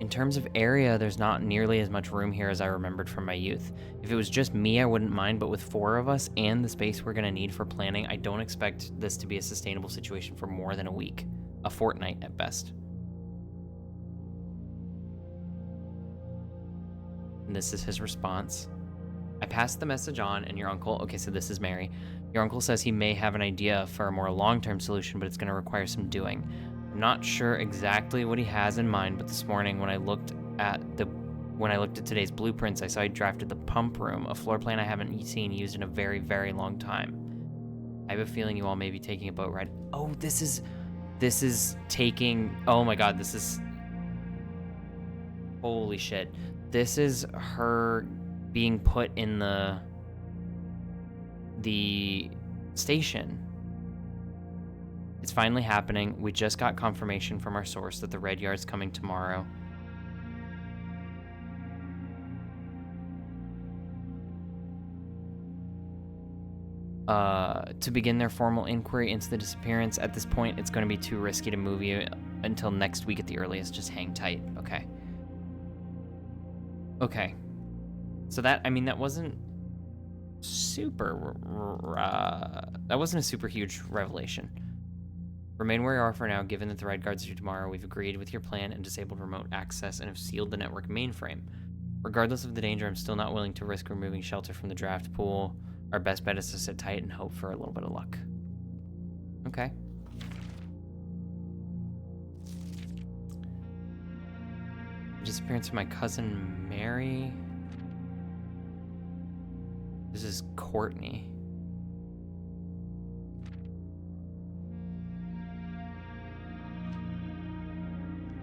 In terms of area, there's not nearly as much room here as I remembered from my youth. If it was just me, I wouldn't mind, but with 4 of us and the space we're gonna need for planning, I don't expect this to be a sustainable situation for more than a week. A fortnight at best. And this is his response. I passed the message on, and your uncle... Okay, so this is Mary. Your uncle says he may have an idea for a more long-term solution, but it's going to require some doing. I'm not sure exactly what he has in mind, but this morning when I looked at today's blueprints, I saw he drafted the pump room, a floor plan I haven't seen used in a very, very long time. I have a feeling you all may be taking a boat ride. Oh, this is taking... Oh my god, this is... Holy shit. This is her being put in the station. It's finally happening. We just got confirmation from our source that the Red Yard's coming tomorrow. To begin their formal inquiry into the disappearance. At this point, it's going to be too risky to move you until next week at the earliest. Just hang tight. Okay. Okay. So that, I mean, that wasn't super, that wasn't a super huge revelation. Remain where you are for now, given that the Red Guards are due tomorrow. We've agreed with your plan and disabled remote access and have sealed the network mainframe. Regardless of the danger, I'm still not willing to risk removing shelter from the draft pool. Our best bet is to sit tight and hope for a little bit of luck. Okay. Disappearance of my cousin Mary. This is Courtney.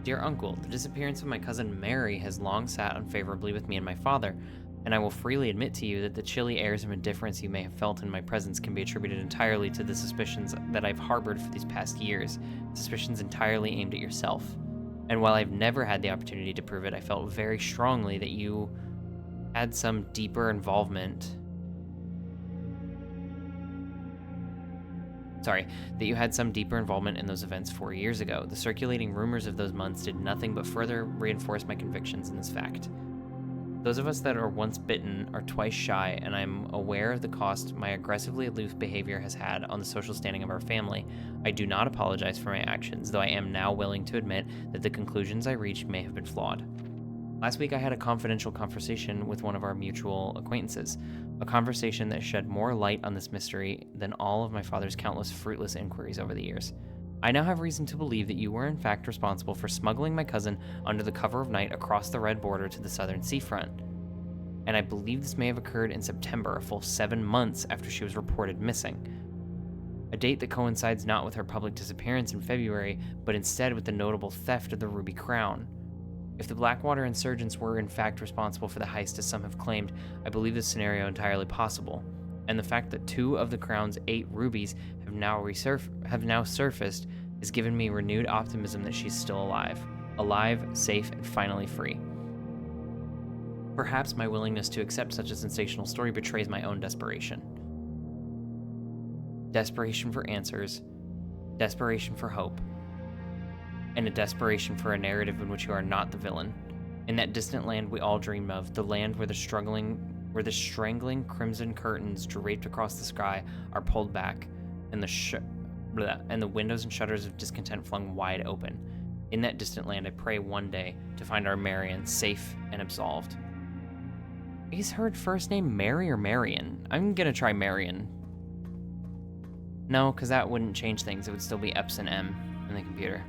Dear Uncle, the disappearance of my cousin Mary has long sat unfavorably with me and my father, and I will freely admit to you that the chilly airs of indifference you may have felt in my presence can be attributed entirely to the suspicions that I've harbored for these past years, suspicions entirely aimed at yourself. And while I've never had the opportunity to prove it, I felt very strongly that you had some deeper involvement. Sorry, that you had some deeper involvement in those events 4 years ago. The circulating rumors of those months did nothing but further reinforce my convictions in this fact. Those of us that are once bitten are twice shy, and I'm aware of the cost my aggressively aloof behavior has had on the social standing of our family. I do not apologize for my actions, though I am now willing to admit that the conclusions I reached may have been flawed. Last week I had a confidential conversation with one of our mutual acquaintances, a conversation that shed more light on this mystery than all of my father's countless fruitless inquiries over the years. I now have reason to believe that you were in fact responsible for smuggling my cousin under the cover of night across the red border to the southern seafront. And I believe this may have occurred in September, a full 7 months after she was reported missing. A date that coincides not with her public disappearance in February, but instead with the notable theft of the Ruby Crown. If the Blackwater insurgents were in fact responsible for the heist as some have claimed, I believe this scenario entirely possible. And the fact that 2 of the Crown's 8 rubies have now surfaced has given me renewed optimism that she's still alive, safe, and finally free. Perhaps my willingness to accept such a sensational story betrays my own desperation. Desperation for answers, desperation for hope, and a desperation for a narrative in which you are not the villain. In that distant land we all dream of, the land where the strangling crimson curtains draped across the sky are pulled back, and the windows and shutters of discontent flung wide open. In that distant land I pray one day to find our Marion safe and absolved. Is her first name Mary or Marion? I'm gonna try Marion. No, because that wouldn't change things. It would still be Epson M in the computer.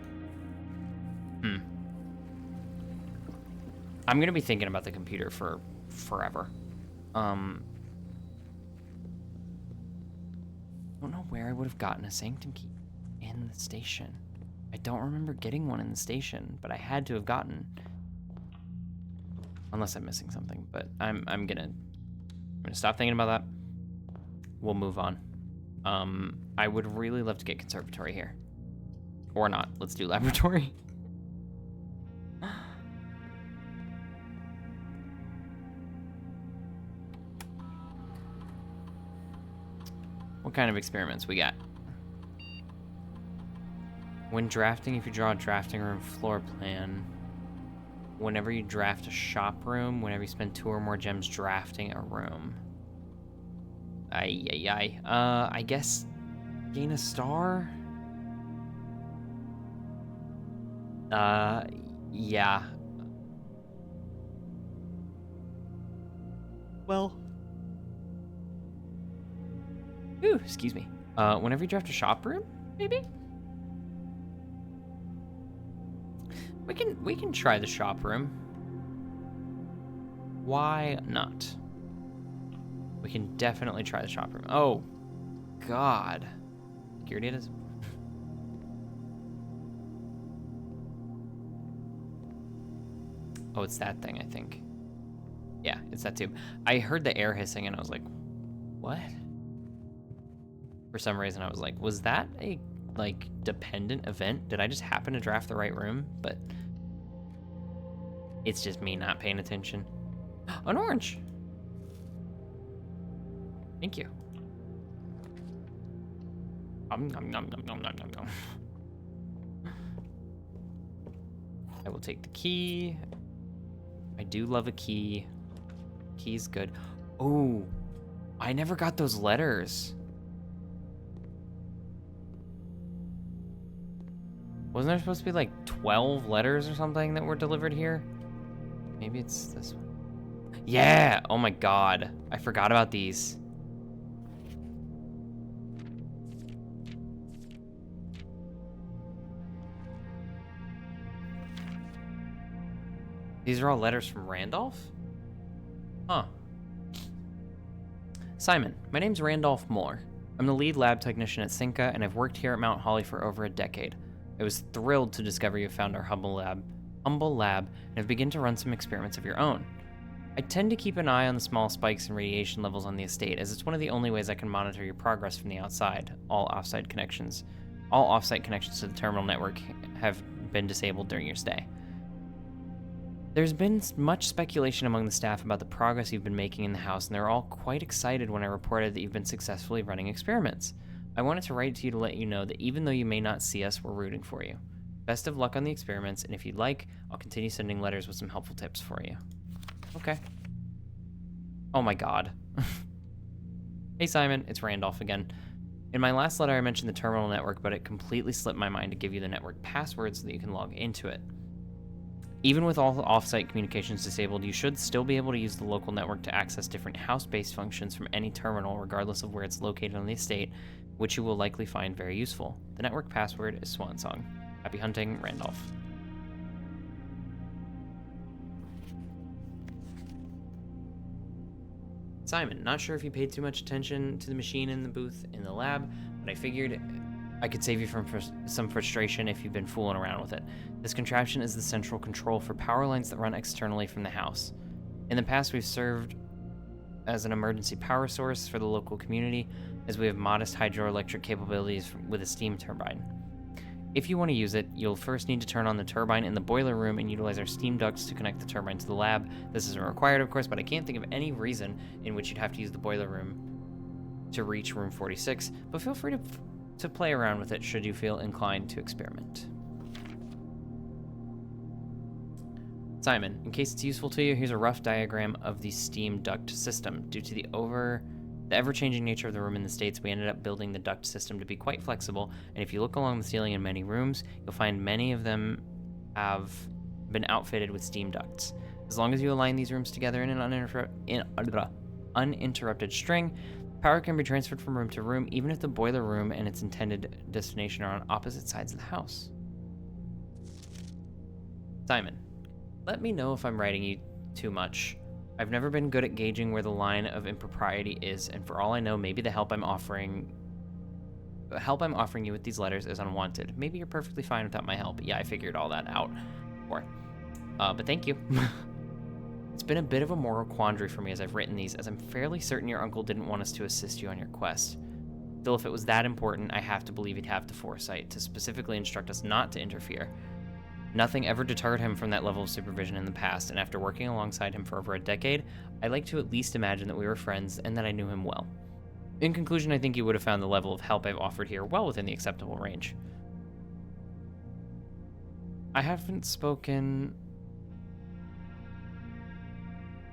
I'm gonna be thinking about the computer for forever. I don't know where I would have gotten a sanctum key in the station. I don't remember getting one in the station, but I had to have gotten. Unless I'm missing something, but I'm gonna stop thinking about that. We'll move on. I would really love to get conservatory here. Or not. Let's do laboratory. What kind of experiments we got? When drafting, if you draw a drafting room floor plan, whenever you draft a shop room, whenever you spend 2 or more gems drafting a room. I guess gain a star? Yeah. Well. Ooh, excuse me. Whenever you draft a shop room, maybe? We can try the shop room. Why not? We can definitely try the shop room. Oh, God. Security it is. Oh, it's that thing, I think. Yeah, it's that tube. I heard the air hissing and I was like, what? For some reason I was like, was that a dependent event? Did I just happen to draft the right room? But it's just me not paying attention. An orange. Thank you. Nom, nom, nom, nom, nom, nom, nom. I will take the key. I do love a key. Key's good. Oh, I never got those letters. Wasn't there supposed to be like 12 letters or something that were delivered here? Maybe it's this one. Yeah! Oh my God. I forgot about these. These are all letters from Randolph? Huh. Simon, my name's Randolph Moore. I'm the lead lab technician at Cinca, and I've worked here at Mount Holly for over a decade. I was thrilled to discover you found our humble lab, and have begun to run some experiments of your own. I tend to keep an eye on the small spikes in radiation levels on the estate, as it's one of the only ways I can monitor your progress from the outside. All offsite connections to the terminal network have been disabled during your stay. There's been much speculation among the staff about the progress you've been making in the house, and they're all quite excited when I reported that you've been successfully running experiments. I wanted to write to you to let you know that even though you may not see us, we're rooting for you. Best of luck on the experiments, and if you'd like, I'll continue sending letters with some helpful tips for you. Okay. Oh my god. Hey Simon, it's Randolph again. In my last letter I mentioned the terminal network, but it completely slipped my mind to give you the network password so that you can log into it. Even with all the off-site communications disabled, you should still be able to use the local network to access different house-based functions from any terminal, regardless of where it's located on the estate, which you will likely find very useful. The network password is Swansong. Happy hunting, Randolph. Simon, not sure if you paid too much attention to the machine in the booth in the lab, but I figured I could save you from some frustration if you've been fooling around with it. This contraption is the central control for power lines that run externally from the house. In the past, we've served as an emergency power source for the local community, as we have modest hydroelectric capabilities with a steam turbine. If you want to use it, you'll first need to turn on the turbine in the boiler room and utilize our steam ducts to connect the turbine to the lab. This isn't required, of course, but I can't think of any reason in which you'd have to use the boiler room to reach room 46, but feel free to play around with it should you feel inclined to experiment. Simon, in case it's useful to you, here's a rough diagram of the steam duct system. Due to the ever-changing nature of the room in the States, we ended up building the duct system to be quite flexible, and if you look along the ceiling in many rooms, you'll find many of them have been outfitted with steam ducts. As long as you align these rooms together in an uninterrupted string, power can be transferred from room to room, even if the boiler room and its intended destination are on opposite sides of the house. Simon, let me know if I'm writing you too much. I've never been good at gauging where the line of impropriety is, and for all I know, maybe the help I'm offering you with these letters is unwanted. Maybe you're perfectly fine without my help. Yeah, I figured all that out before. But thank you. It's been a bit of a moral quandary for me as I've written these, as I'm fairly certain your uncle didn't want us to assist you on your quest. Still, if it was that important, I have to believe he'd have the foresight to specifically instruct us not to interfere. Nothing ever deterred him from that level of supervision in the past, and after working alongside him for over a decade, I like to at least imagine that we were friends and that I knew him well. In conclusion, I think you would have found the level of help I've offered here well within the acceptable range. I haven't spoken...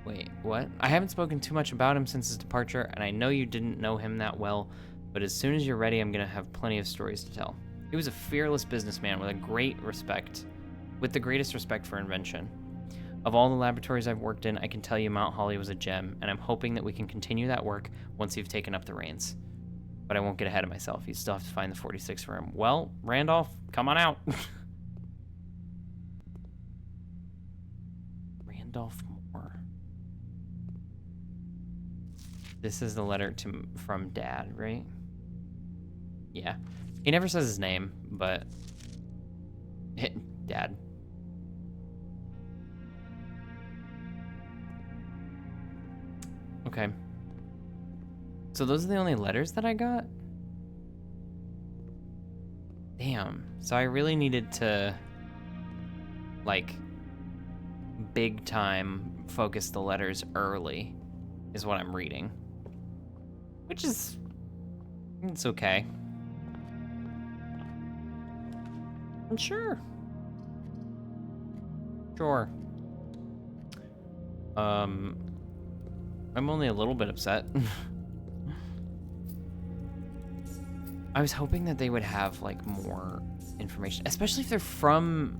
Wait, what? I haven't spoken too much about him since his departure, and I know you didn't know him that well, but as soon as you're ready, I'm going to have plenty of stories to tell. He was a fearless businessman with the greatest respect for invention. Of all the laboratories I've worked in, I can tell you Mount Holly was a gem, and I'm hoping that we can continue that work once you've taken up the reins. But I won't get ahead of myself. You still have to find the 46th room. Well, Randolph, come on out. Randolph Moore. This is the letter from Dad, right? Yeah. He never says his name, but... Dad. Okay. So those are the only letters that I got? Damn. So I really needed to, like, big time focus the letters early, is what I'm reading. Which is... it's okay. Sure. Sure. I'm only a little bit upset. I was hoping that they would have, like, more information, especially if they're from,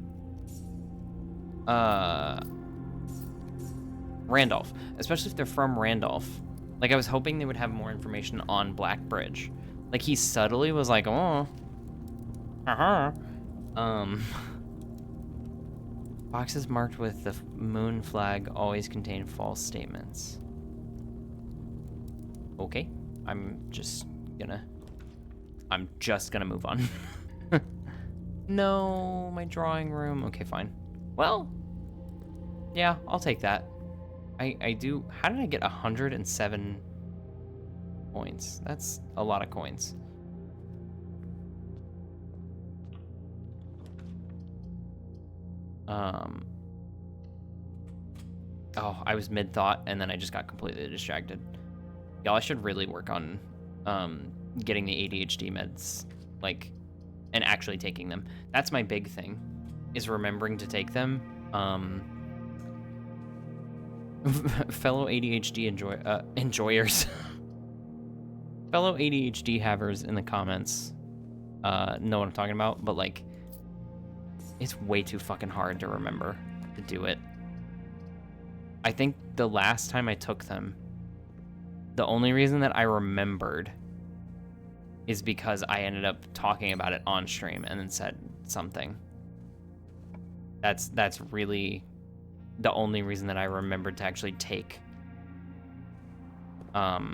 Randolph. Especially if they're from Randolph. Like, I was hoping they would have more information on Black Bridge. Like, he subtly was like, oh. Boxes marked with the moon flag always contain false statements. Okay, I'm just gonna move on. No, my drawing room. Okay, fine. Well, yeah, I'll take that. I do. How did I get 107 points? That's a lot of coins. Oh, I was mid-thought, and then I just got completely distracted. Y'all, I should really work on, getting the ADHD meds, like, and actually taking them. That's my big thing, is remembering to take them. Fellow ADHD enjoyers, fellow ADHD havers in the comments, know what I'm talking about, but like, it's way too fucking hard to remember to do it. I think the last time I took them, the only reason that I remembered is because I ended up talking about it on stream and then said something. That's really the only reason that I remembered to actually take the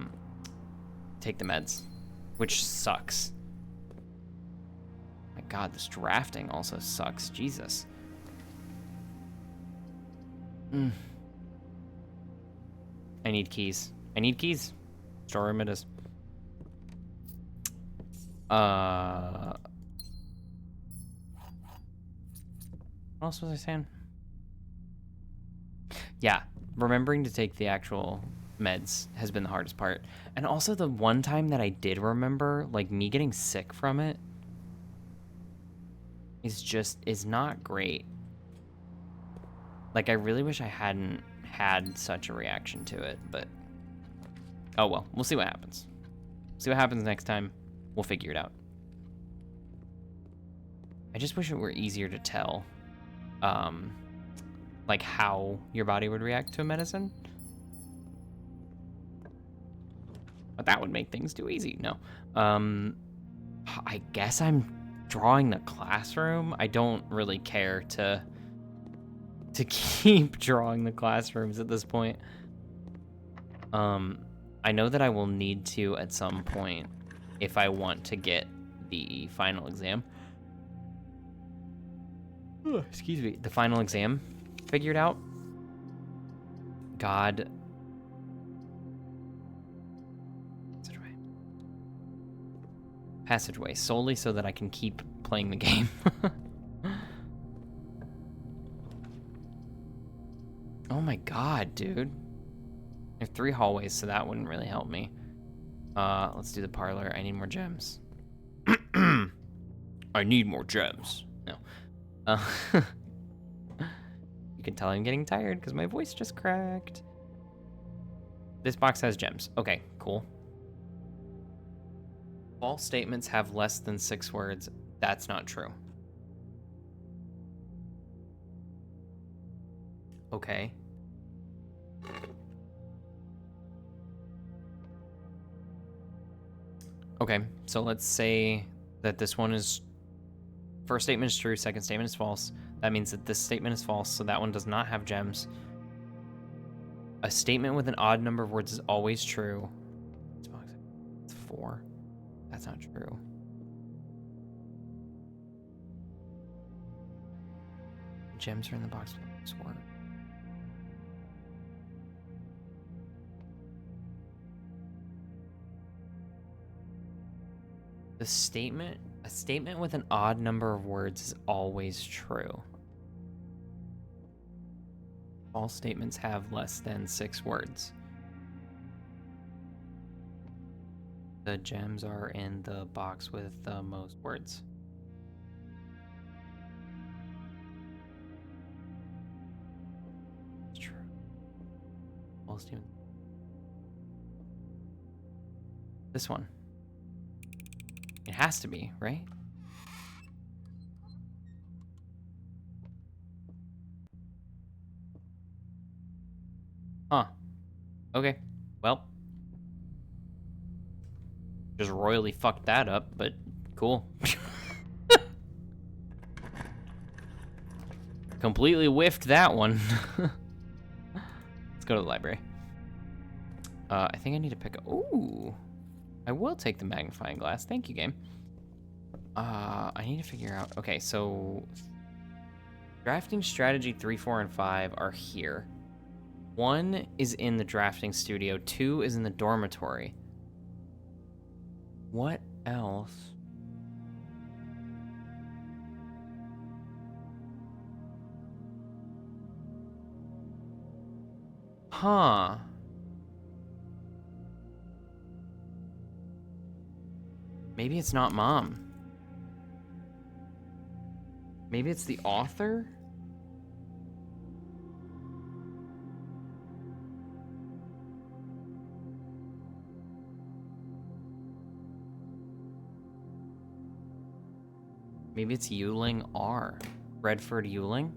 meds, which sucks. My God, this drafting also sucks. Jesus. I need keys. I need keys. Storeroom it is. What else was I saying? Yeah, remembering to take the actual meds has been the hardest part. And also the one time that I did remember, like, me getting sick from it is not great. Like, I really wish I hadn't had such a reaction to it, but oh well, we'll see what happens. See what happens next time. We'll figure it out. I just wish it were easier to tell, like, how your body would react to a medicine. But that would make things too easy. No. I guess I'm drawing the classroom. I don't really care to keep drawing the classrooms at this point. I know that I will need to at some point if I want to get the final exam. Excuse me. The final exam figured out. God. Passageway, solely so that I can keep playing the game. Oh my God, dude. I have 3 hallways, so that wouldn't really help me. Let's do the parlor. I need more gems. I need more gems. No. You can tell I'm getting tired because my voice just cracked. This box has gems. Okay, cool. False statements have less than 6 words. That's not true. Okay. Okay, so let's say that this one is... First statement is true, second statement is false. That means that this statement is false, so that one does not have gems. A statement with an odd number of words is always true. It's 4. That's not true. Gems are in the box with this word. A statement with an odd number of words is always true. All statements have less than 6 words. The gems are in the box with the most words. It's true. All statements. This one. It has to be, right? Huh. Okay. Well. Just royally fucked that up, but cool. Completely whiffed that one. Let's go to the library. I think I need to pick up... Ooh. I will take the magnifying glass. Thank you, game. I need to figure out... Okay, so... Drafting strategy 3, 4, and 5 are here. 1 is in the drafting studio. 2 is in the dormitory. What else? Huh. Maybe it's not Mom. Maybe it's the author? Maybe it's Yuling R. Redford Yuling?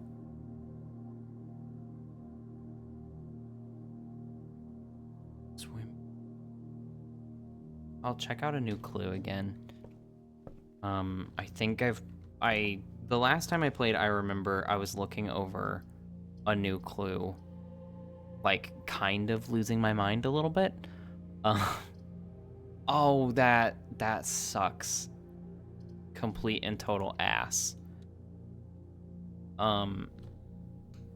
Swim. I'll check out a new clue again. I think the last time I played, I remember I was looking over a new clue, like kind of losing my mind a little bit. Oh, that sucks. Complete and total ass.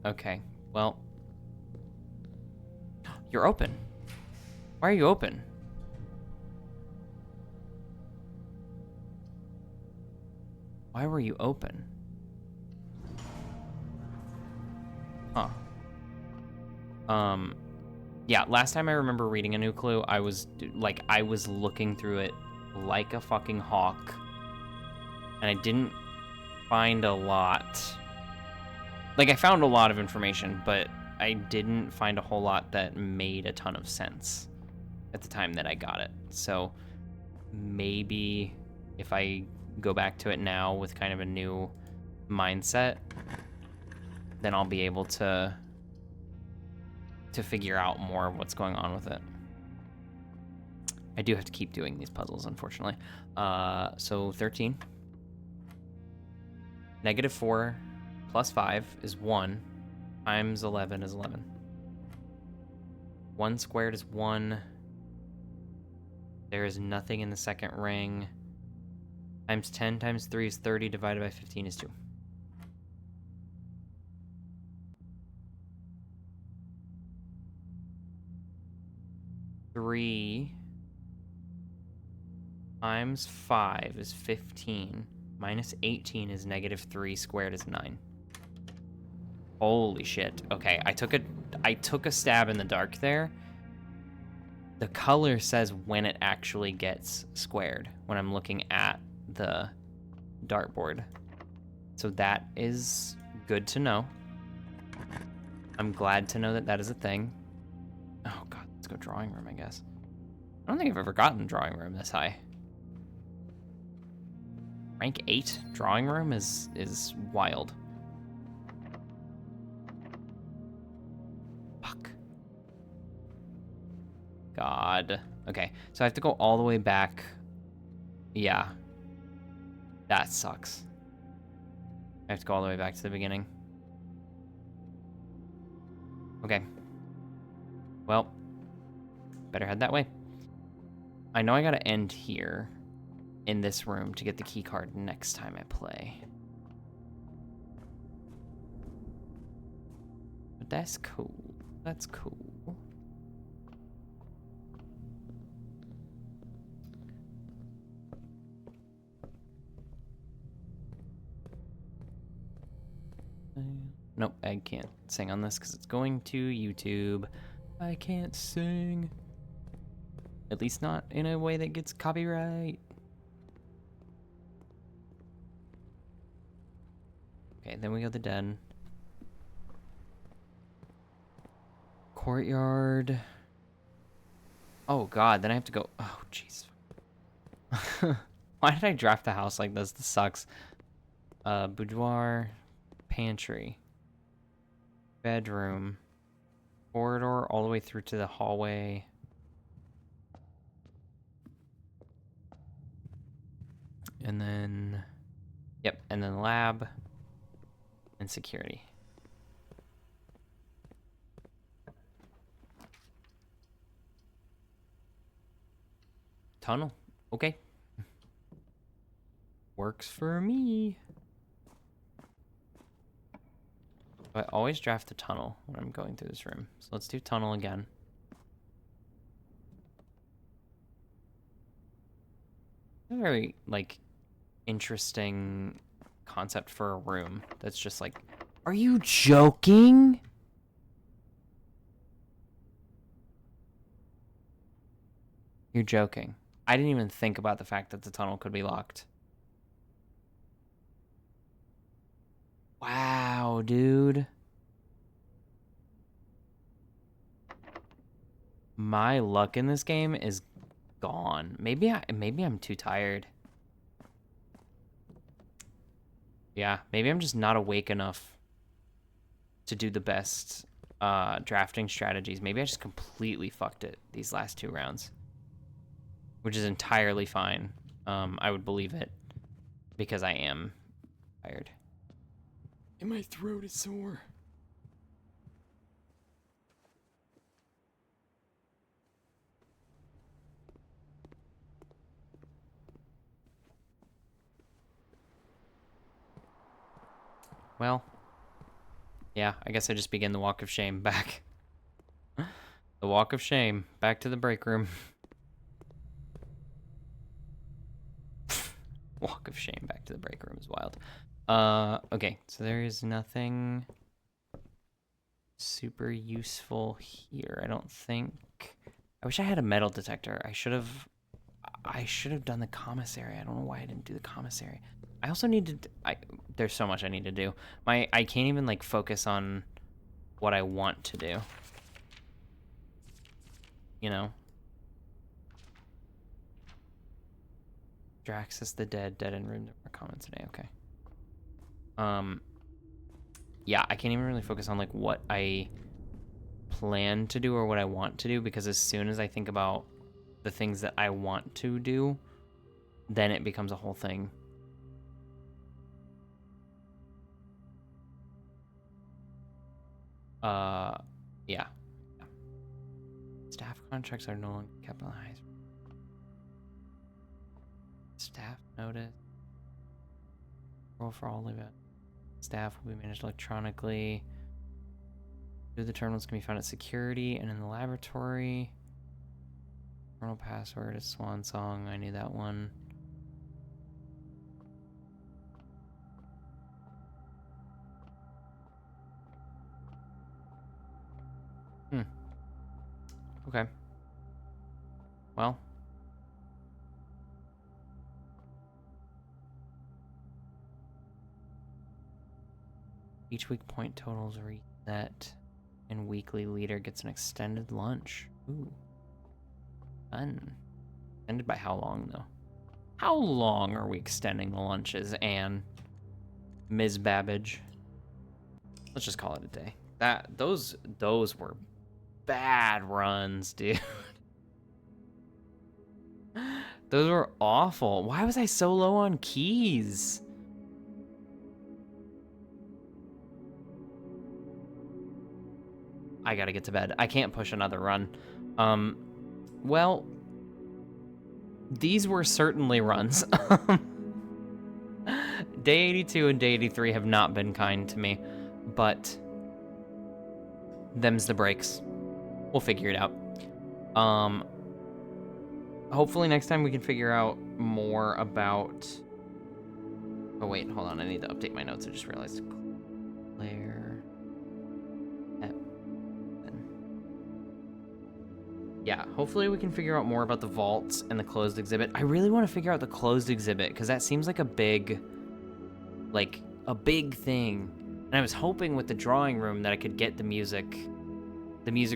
Okay, well, you're open. Why are you open? Why were you open? Huh. Yeah, last time I remember reading a new clue, I was looking through it like a fucking hawk, and I didn't find a lot. Like, I found a lot of information, but I didn't find a whole lot that made a ton of sense at the time that I got it. So maybe if I go back to it now with kind of a new mindset, then I'll be able to figure out more of what's going on with it. I do have to keep doing these puzzles, unfortunately. So 13. -4 plus 5 is 1 times 11 is 11. 1 squared is 1. There is nothing in the second ring. Times 10 times 3 is 30, divided by 15 is 2. Three times 5 is 15. Minus 18 is -3 squared is 9. Holy shit. Okay, I took a stab in the dark there. The color says when it actually gets squared when I'm looking at the dartboard. So that is good to know. I'm glad to know that that is a thing. Oh god, let's go drawing room, I guess. I don't think I've ever gotten drawing room this high. Rank 8 drawing room is wild. Fuck. God. Okay, so I have to go all the way back. Yeah. That sucks. I have to go all the way back to the beginning. Okay. Well, better head that way. I know I gotta end here in this room to get the key card next time I play. But that's cool. That's cool. Nope, I can't sing on this because it's going to YouTube. I can't sing. At least not in a way that gets copyright. Okay, then we go to the den. Courtyard. Oh god, then I have to go. Oh jeez. Why did I draft the house like this? This sucks. Boudoir, pantry, bedroom, corridor all the way through to the hallway. And then, yep, and then lab and security. Tunnel, okay. Works for me. I always draft the tunnel when I'm going through this room. So let's do tunnel again. A very, like, interesting concept for a room that's just like, are you joking? You're joking. I didn't even think about the fact that the tunnel could be locked. Wow, dude. My luck in this game is gone. Maybe I'm too tired. Yeah, maybe I'm just not awake enough to do the best drafting strategies. Maybe I just completely fucked it these last 2 rounds, which is entirely fine. I would believe it because I am tired. And my throat is sore. Well, yeah, I guess I just begin the walk of shame back. The walk of shame back to the break room. Walk of shame back to the break room is wild. Okay, so there is nothing super useful here, I don't think. I wish I had a metal detector. I should have done the commissary. I don't know why I didn't do the commissary. I also need to there's so much I need to do. I can't even like focus on what I want to do. You know? Draxus the dead in room are common today. Okay. Yeah, I can't even really focus on like what I plan to do or what I want to do, because as soon as I think about the things that I want to do, then it becomes a whole thing. Yeah. Staff contracts are no longer capitalized. Staff notice. Roll for all of it. Staff will be managed electronically. The terminals can be found at security and in the laboratory. Terminal password is Swan Song. I knew that one. Okay. Well. Each week point totals reset, and weekly leader gets an extended lunch. Ooh. Fun. Extended by how long, though? How long are we extending the lunches, Anne? Ms. Babbage. Let's just call it a day. Those were bad runs, dude. Those were awful. Why was I so low on keys? I gotta get to bed. I can't push another run. Well, these were certainly runs. Day 82 and day 83 have not been kind to me, but them's the breaks. We'll figure it out. Hopefully next time we can figure out more about... Oh wait, hold on, I need to update my notes. I just realized. Claire... Yeah, hopefully we can figure out more about the vaults and the closed exhibit. I really want to figure out the closed exhibit, because that seems like a big thing. And I was hoping with the drawing room that I could get the music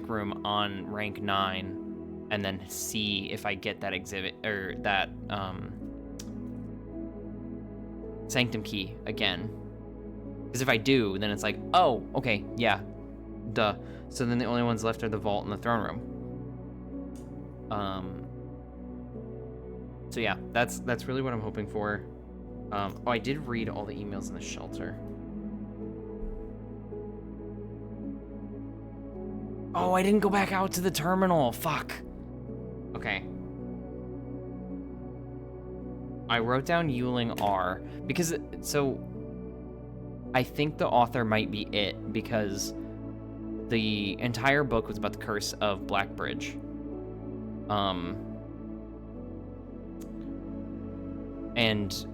room on rank 9, and then see if I get that exhibit, or that, Sanctum key again. Because if I do, then it's like, oh, okay, yeah, duh. So then the only ones left are the vault and the throne room. So yeah, that's really what I'm hoping for. Oh, I did read all the emails in the shelter. Oh, I didn't go back out to the terminal. Fuck. Okay. I wrote down Yuling R because so I think the author might be it, because the entire book was about the curse of Blackbridge. And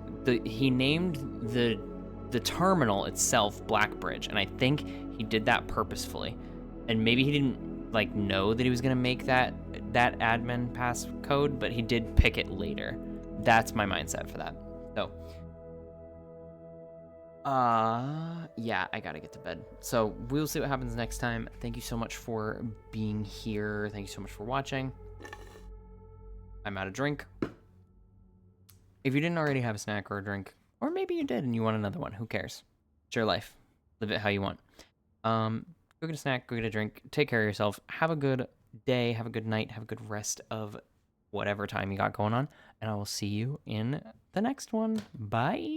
he named the terminal itself Blackbridge, and I think he did that purposefully. And maybe he didn't like know that he was gonna make that admin pass code, but he did pick it later. That's my mindset for that. So yeah, I gotta get to bed. So we'll see what happens next time. Thank you so much for being here. Thank you so much for watching. I'm out of drink. If you didn't already have a snack or a drink, or maybe you did and you want another one, who cares? It's your life. Live it how you want. Go get a snack, go get a drink, take care of yourself. Have a good day, have a good night, have a good rest of whatever time you got going on, and I will see you in the next one. Bye.